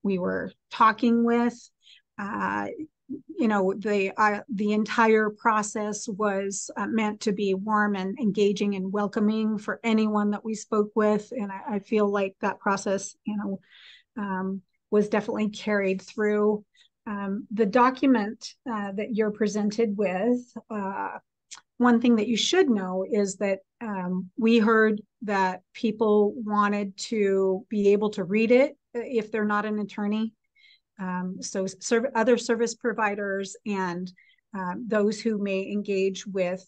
we were talking with. The entire process was meant to be warm and engaging and welcoming for anyone that we spoke with, and I feel like that process was definitely carried through. The document that you're presented with, one thing that you should know is that we heard that people wanted to be able to read it if they're not an attorney. So other service providers and those who may engage with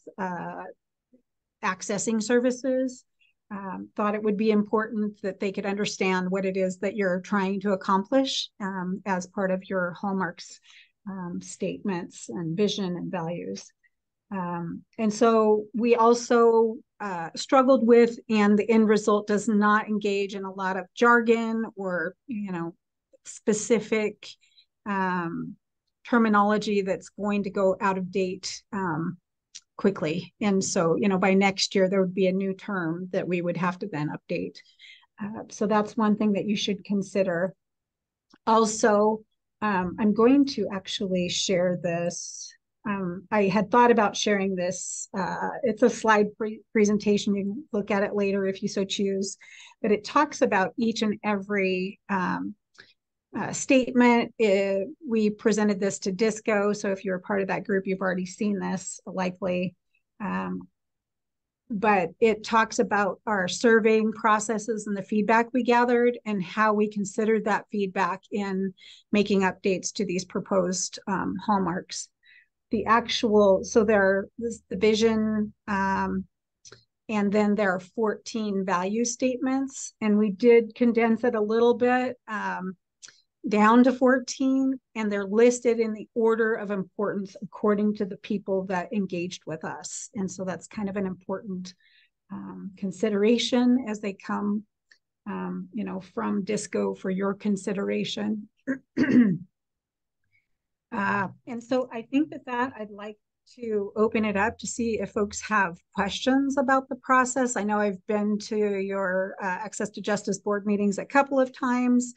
accessing services. Thought it would be important that they could understand what it is that you're trying to accomplish as part of your Hallmarks statements and vision and values. And so we also struggled with, and the end result does not engage in a lot of jargon or, specific terminology that's going to go out of date quickly. And so, by next year, there would be a new term that we would have to then update. So that's one thing that you should consider. Also, I'm going to actually share this. I had thought about sharing this. It's a slide presentation. You can look at it later if you so choose, but it talks about each and every statement. We presented this to DISCO, so if you're a part of that group, you've already seen this likely. But it talks about our surveying processes and the feedback we gathered and how we considered that feedback in making updates to these proposed hallmarks. So there's the vision, and then there are 14 value statements, and we did condense it a little bit down to 14, and they're listed in the order of importance according to the people that engaged with us. And so that's kind of an important consideration as they come, from DISCO for your consideration. And so I think that I'd like to open it up to see if folks have questions about the process. I know I've been to your Access to Justice Board meetings a couple of times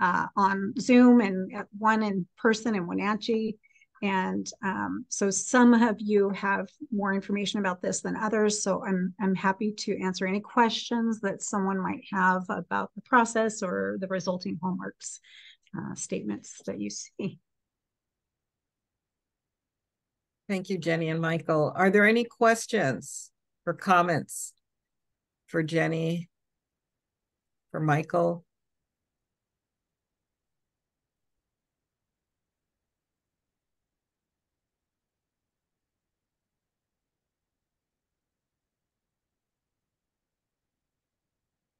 on Zoom, and one in person in Wenatchee. And so some of you have more information about this than others. So I'm happy to answer any questions that someone might have about the process or the resulting hallmarks statements that you see. Thank you, Jenny and Michael. Are there any questions or comments for Jenny, for Michael?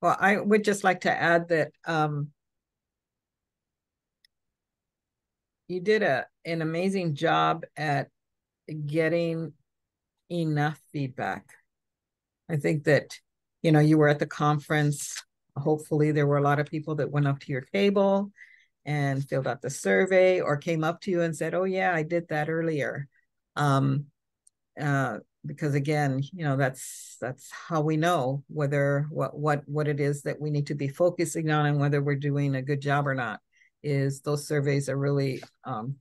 Well, I would just like to add that you did an amazing job at getting enough feedback. I think that, you were at the conference. Hopefully there were a lot of people that went up to your table and filled out the survey or came up to you and said, oh yeah, I did that earlier. Because again, that's how we know whether what it is that we need to be focusing on and whether we're doing a good job or not. Is those surveys are really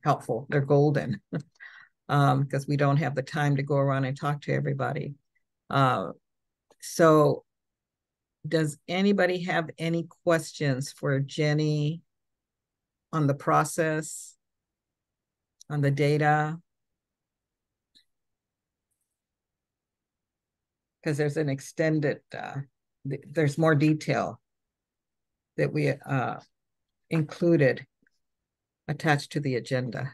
helpful. They're golden. Because we don't have the time to go around and talk to everybody. So does anybody have any questions for Jenny on the process, on the data? Because there's an extended, there's more detail that we included attached to the agenda.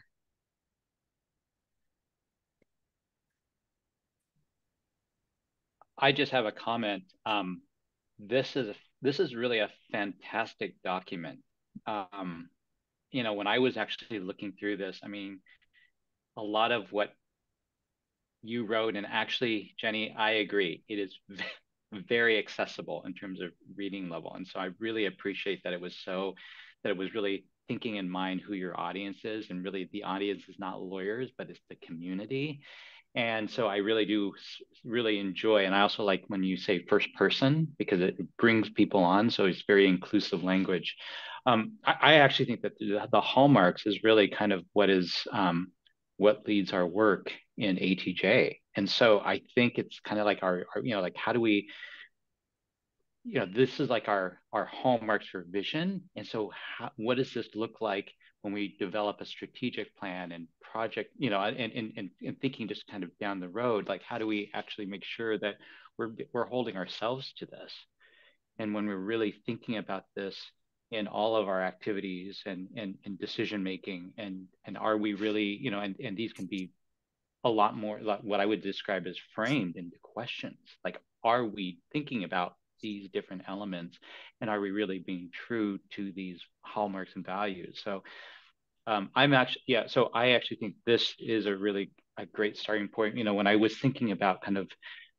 I just have a comment. This is really a fantastic document. When I was actually looking through this, I mean, a lot of what you wrote, and actually, Jenny, I agree, it is very accessible in terms of reading level. And so I really appreciate that it was really thinking in mind who your audience is, and really the audience is not lawyers, but it's the community. And so I really do enjoy, and I also like when you say first person, because it brings people on. So it's very inclusive language. I actually think that the hallmarks is really kind of what leads our work in ATJ. And so I think it's kind of like our like, how do we, this is like our hallmarks for vision. And so what does this look like when we develop a strategic plan and project, and thinking just kind of down the road, like how do we actually make sure that we're holding ourselves to this? And when we're really thinking about this in all of our activities and decision making, and are we really, and these can be a lot more like what I would describe as framed into questions. Like, are we thinking about these different elements, and are we really being true to these hallmarks and values? So I'm actually, yeah, so I actually think this is a great starting point. You know, when I was thinking about kind of,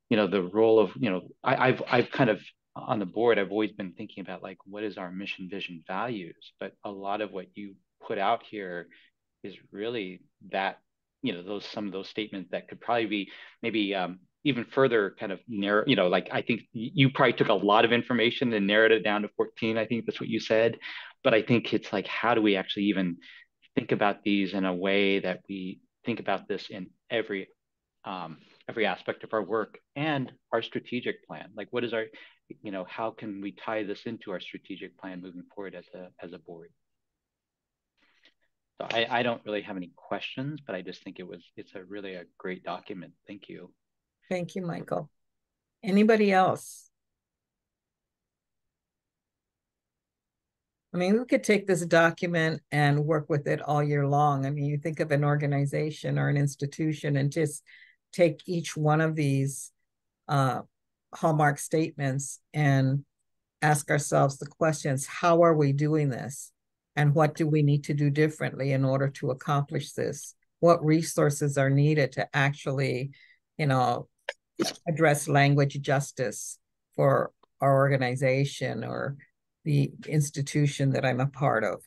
you know, the role of, you know, I've kind of on the board, I've always been thinking about like, what is our mission, vision, values? But a lot of what you put out here is really that, you know, some of those statements that could probably be maybe even further kind of narrow, you know, like I think you probably took a lot of information and narrowed it down to 14. I think that's what you said. But I think it's like, how do we actually even think about these in a way that we think about this in every aspect of our work and our strategic plan? Like, what is our, you know, how can we tie this into our strategic plan moving forward as a board? So I don't really have any questions, but I just think it's really a great document. Thank you. Thank you, Michael. Anybody else? I mean, we could take this document and work with it all year long. I mean, you think of an organization or an institution and just take each one of these hallmark statements and ask ourselves the questions: how are we doing this? And what do we need to do differently in order to accomplish this? What resources are needed to actually, you know, address language justice for our organization or the institution that I'm a part of?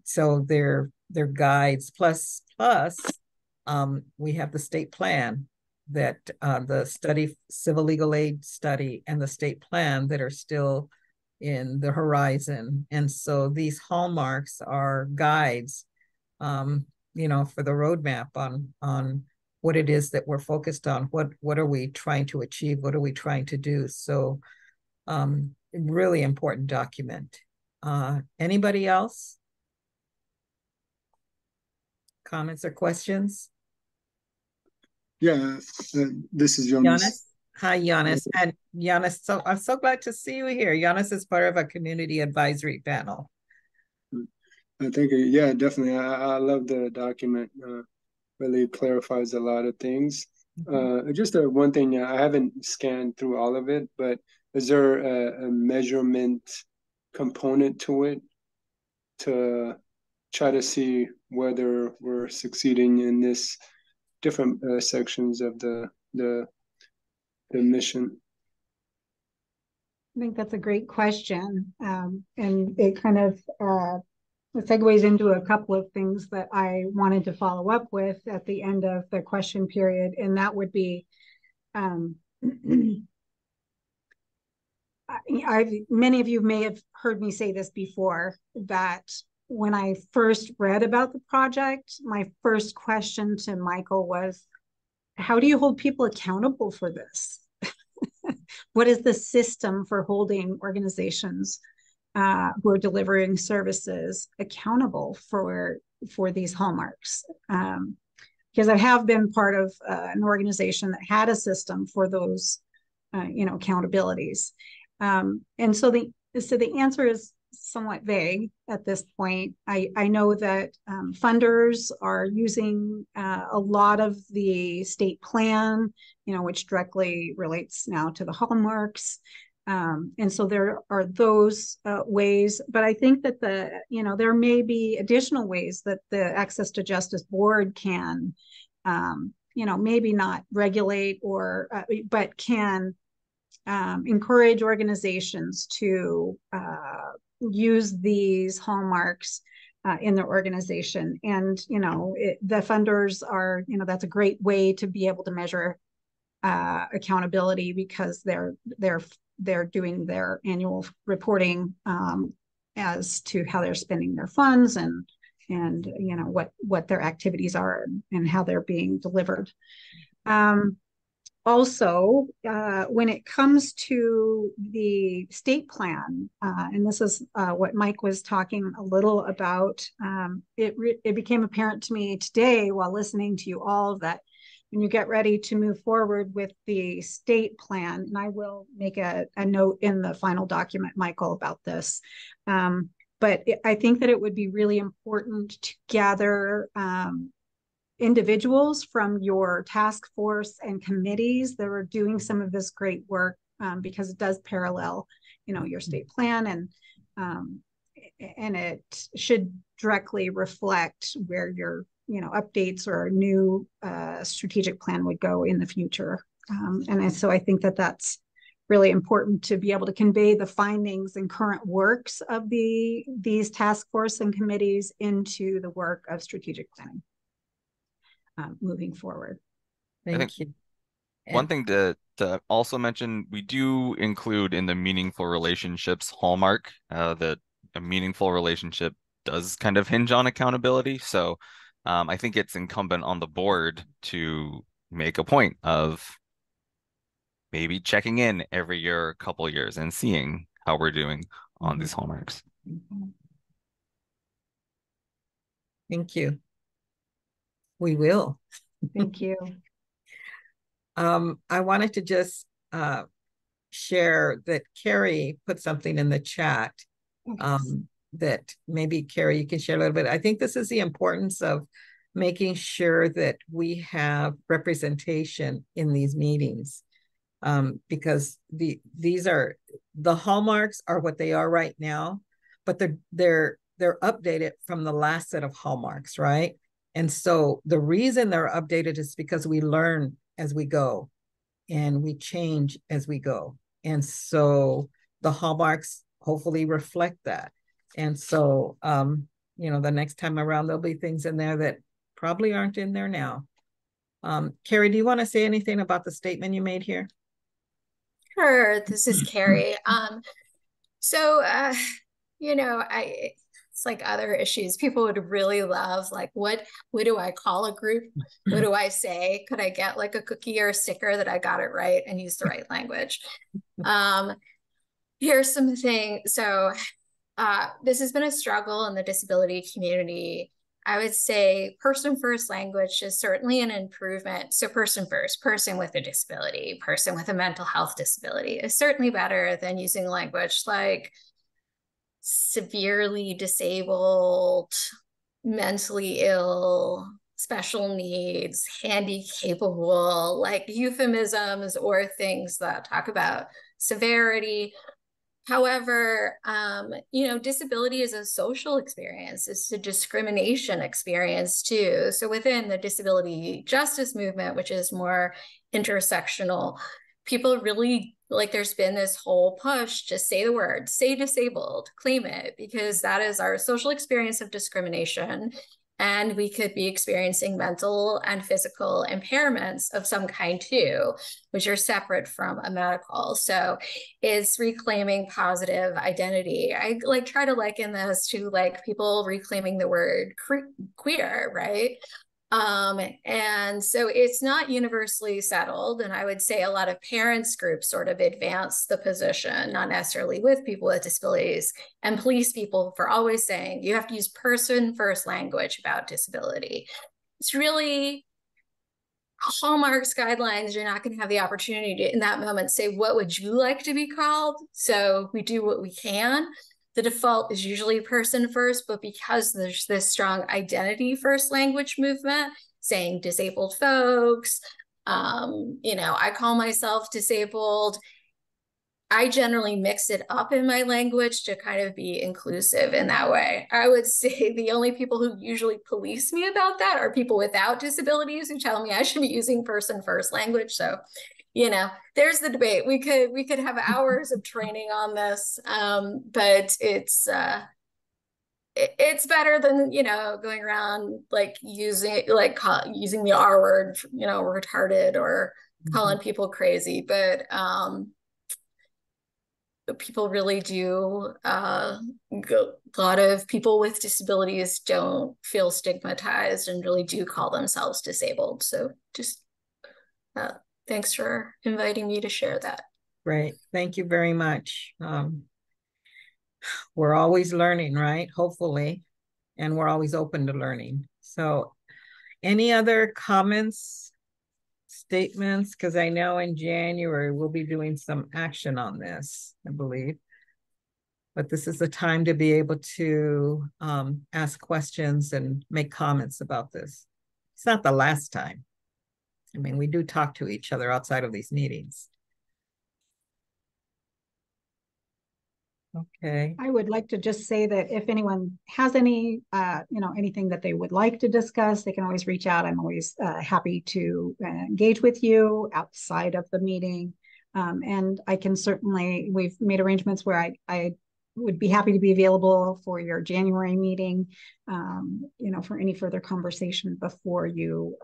So they're guides, plus we have the state plan that the civil legal aid study and the state plan that are still in the horizon. And so these hallmarks are guides, you know, for the roadmap on what it is that we're focused on. What are we trying to achieve? What are we trying to do? So really important document. Anybody else? Comments or questions? Yeah, this is Jonas. Hi, Giannis. And Giannis, so I'm so glad to see you here. Giannis is part of a community advisory panel. Thank you. Yeah, definitely. I love the document. Really clarifies a lot of things. Just one thing, I haven't scanned through all of it, but is there a measurement component to it to try to see whether we're succeeding in this different sections of the mission? I think that's a great question. And it kind of segues into a couple of things that I wanted to follow up with at the end of the question period. And that would be, many of you may have heard me say this before, that when I first read about the project, my first question to Michael was, how do you hold people accountable for this? What is the system for holding organizations who are delivering services accountable for these hallmarks? Because I have been part of an organization that had a system for those, accountabilities. And so the answer is somewhat vague at this point. I know that funders are using a lot of the state plan, which directly relates now to the hallmarks. And so there are those ways, but I think that there may be additional ways that the Access to Justice Board can, maybe not regulate but can encourage organizations to use these hallmarks in their organization. And, the funders are, that's a great way to be able to measure accountability, because they're doing their annual reporting as to how they're spending their funds and what their activities are and how they're being delivered. Also, when it comes to the state plan, and this is what Mike was talking a little about, it became apparent to me today while listening to you all that when you get ready to move forward with the state plan, and I will make a note in the final document, Michael, about this, but I think that it would be really important to gather individuals from your task force and committees that are doing some of this great work, because it does parallel, your state plan, and it should directly reflect where your updates or new strategic plan would go in the future. And so I think that that's really important to be able to convey the findings and current works of these task force and committees into the work of strategic planning moving forward. Thank you. One thing to also mention, we do include in the meaningful relationships hallmark that a meaningful relationship does kind of hinge on accountability. So I think it's incumbent on the board to make a point of maybe checking in every year, a couple years, and seeing how we're doing on these hallmarks. Thank you. We will. Thank you. I wanted to just share that Carrie put something in the chat that maybe, Carrie, you can share a little bit. I think this is the importance of making sure that we have representation in these meetings, because these are, the hallmarks are what they are right now, but they're updated from the last set of hallmarks, right? And so the reason they're updated is because we learn as we go and we change as we go. And so the hallmarks hopefully reflect that. And so, the next time around, there'll be things in there that probably aren't in there now. Carrie, do you want to say anything about the statement you made here? Sure, this is Carrie. It's like other issues. People would really love, like, what do I call a group? What do I say? Could I get like a cookie or a sticker that I got it right and use the right language? Here's something. So this has been a struggle in the disability community. I would say person first language is certainly an improvement. So person first, person with a disability, person with a mental health disability is certainly better than using language like severely disabled, mentally ill, special needs, handy capable, like euphemisms or things that talk about severity. However, disability is a social experience. It's a discrimination experience too. So within the disability justice movement, which is more intersectional, people really, like, there's been this whole push to say the word, say disabled, claim it, because that is our social experience of discrimination. And we could be experiencing mental and physical impairments of some kind too, which are separate from a medical. So it's reclaiming positive identity. I try to liken this to like people reclaiming the word queer, right? And so it's not universally settled. And I would say a lot of parents groups sort of advance the position, not necessarily with people with disabilities, and police people for always saying you have to use person first language about disability. It's really Hallmarks guidelines. You're not going to have the opportunity to, in that moment, say, what would you like to be called? So we do what we can. The default is usually person first, but because there's this strong identity first language movement saying disabled folks, I call myself disabled. I generally mix it up in my language to kind of be inclusive in that way. I would say the only people who usually police me about that are people without disabilities who tell me I should be using person first language. So there's the debate. We could have hours of training on this, but it's better than going around like using the R word, retarded, or calling people crazy. But people really do. A lot of people with disabilities don't feel stigmatized and really do call themselves disabled. So just. Thanks for inviting me to share that. Great. Thank you very much. We're always learning, right? Hopefully. And we're always open to learning. So any other comments, statements? Because I know in January, we'll be doing some action on this, I believe. But this is the time to be able to ask questions and make comments about this. it's not the last time. I mean, we do talk to each other outside of these meetings. Okay. I would like to just say that if anyone has any, anything that they would like to discuss, they can always reach out. I'm always happy to engage with you outside of the meeting. And I can certainly, we've made arrangements where I would be happy to be available for your January meeting, for any further conversation before you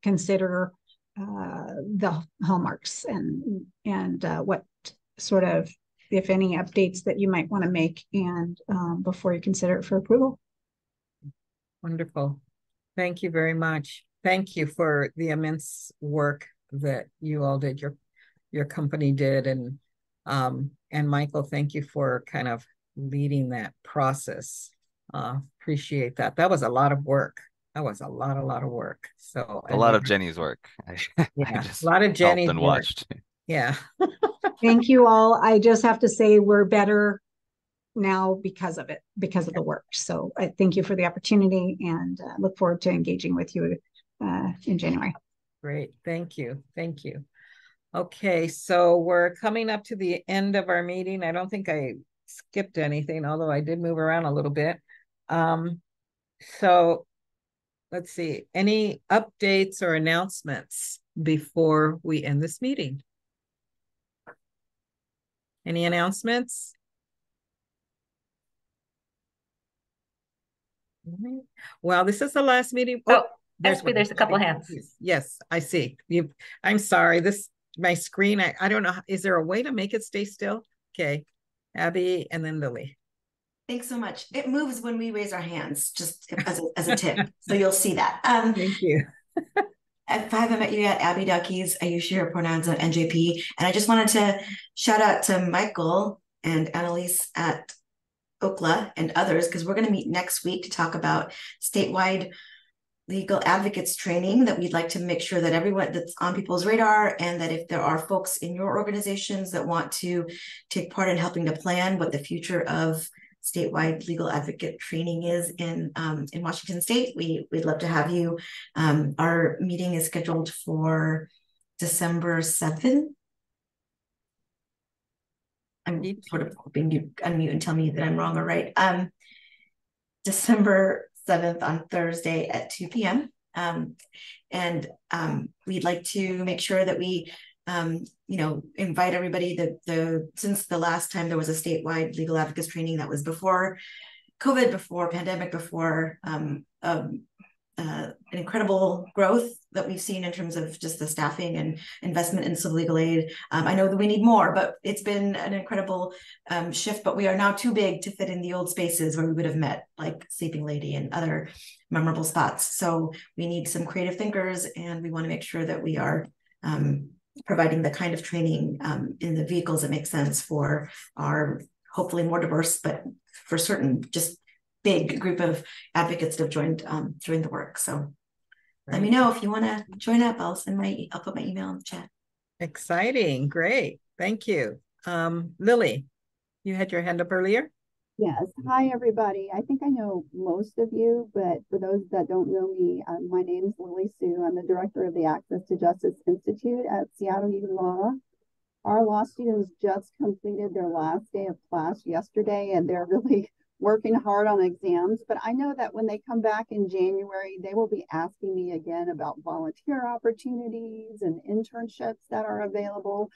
consider the hallmarks and what sort of, if any, updates that you might want to make and before you consider it for approval. Wonderful. Thank you very much. Thank you for the immense work that you all did, your company did. And Michael, thank you for kind of leading that process. Appreciate that. That was a lot of work. That was a lot of work. So a lot of Jenny's work. Yeah, I just a lot of Jenny's and work. watched. Yeah. Thank you all. I just have to say we're better now because of it, because of the work. So I thank you for the opportunity and look forward to engaging with you in January. Great. Thank you. Thank you. Okay, so we're coming up to the end of our meeting. I don't think I skipped anything, although I did move around a little bit. So let's see, any updates or announcements before we end this meeting? Any announcements? Well, this is the last meeting. Oh, there's a couple hands. Yes, I see. I'm sorry. My screen, I don't know. Is there a way to make it stay still? Okay. Abby and then Lily. Thanks so much. It moves when we raise our hands, just as a tip. So you'll see that. Thank you. If I haven't met you yet, Abby Duckies, I use she, her pronouns on NJP. And I just wanted to shout out to Michael and Annalise at Okla and others, because we're going to meet next week to talk about statewide legal advocates training that we'd like to make sure that everyone that's on people's radar, and that if there are folks in your organizations that want to take part in helping to plan what the future of statewide legal advocate training is in Washington State, we'd love to have you. Our meeting is scheduled for December 7th. I'm sort of hoping you unmute and tell me that I'm wrong or right. December 7th on Thursday at 2 p.m. We'd like to make sure that we invite everybody. Since the last time there was a statewide legal advocates training, that was before COVID, before pandemic, before an incredible growth that we've seen in terms of just the staffing and investment in civil legal aid. I know that we need more, but it's been an incredible shift, but we are now too big to fit in the old spaces where we would have met, like Sleeping Lady and other memorable spots. So we need some creative thinkers, and we want to make sure that we are providing the kind of training in the vehicles that make sense for our hopefully more diverse, but for certain just big group of advocates that have joined the work. So let me know if you want to join up. I'll put my email in the chat. Exciting. Great. Thank you. Lily, you had your hand up earlier. Yes. Hi, everybody. I think I know most of you, but for those that don't know me, my name is Lily Sue. I'm the director of the Access to Justice Institute at Seattle U Law. Our law students just completed their last day of class yesterday, and they're really working hard on exams. But I know that when they come back in January, they will be asking me again about volunteer opportunities and internships that are available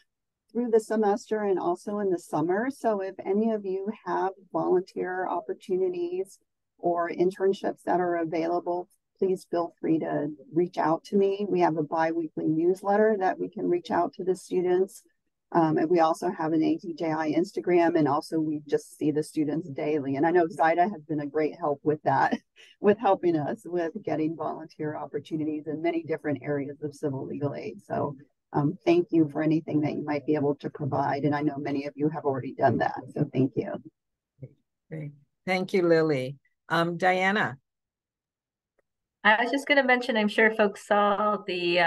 through the semester and also in the summer. So if any of you have volunteer opportunities or internships that are available, please feel free to reach out to me. We have a bi-weekly newsletter that we can reach out to the students. And we also have an ATJI Instagram, and also we just see the students daily. And I know Zaida has been a great help with that, with helping us with getting volunteer opportunities in many different areas of civil legal aid. So thank you for anything that you might be able to provide. And I know many of you have already done that. So thank you. Great. Thank you, Lily. Diana. I was just going to mention, I'm sure folks saw the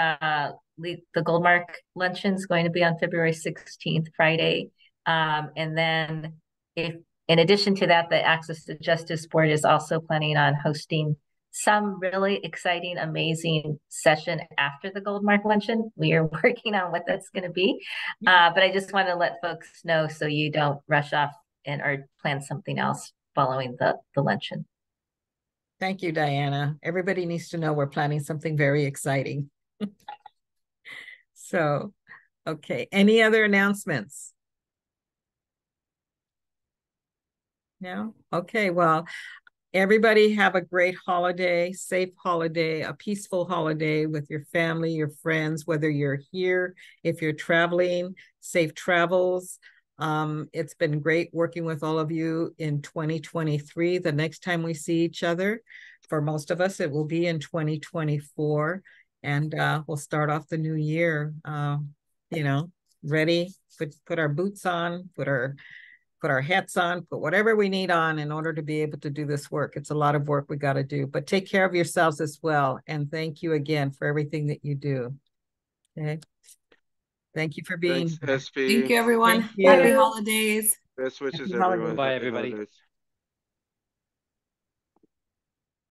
Goldmark luncheon is going to be on February 16th, Friday. And then if, in addition to that, the Access to Justice Board is also planning on hosting some really exciting, amazing session after the Goldmark Luncheon. We are working on what that's going to be. But I just want to let folks know so you don't rush off or plan something else following the luncheon. Thank you, Diana. Everybody needs to know we're planning something very exciting. So, okay. Any other announcements? No? Okay, well, everybody have a great holiday, safe holiday, a peaceful holiday with your family, your friends, whether you're here, if you're traveling, safe travels. It's been great working with all of you in 2023. The next time we see each other, for most of us, it will be in 2024. And we'll start off the new year, you know, ready, put our boots on, put our hats on, put whatever we need on in order to be able to do this work. It's a lot of work we got to do, but take care of yourselves as well. And thank you again for everything that you do. Okay. Thank you for being Thanks, Thank you, everyone. Thank you. Happy holidays. Best wishes, Happy everyone. Bye, Happy everybody. holidays.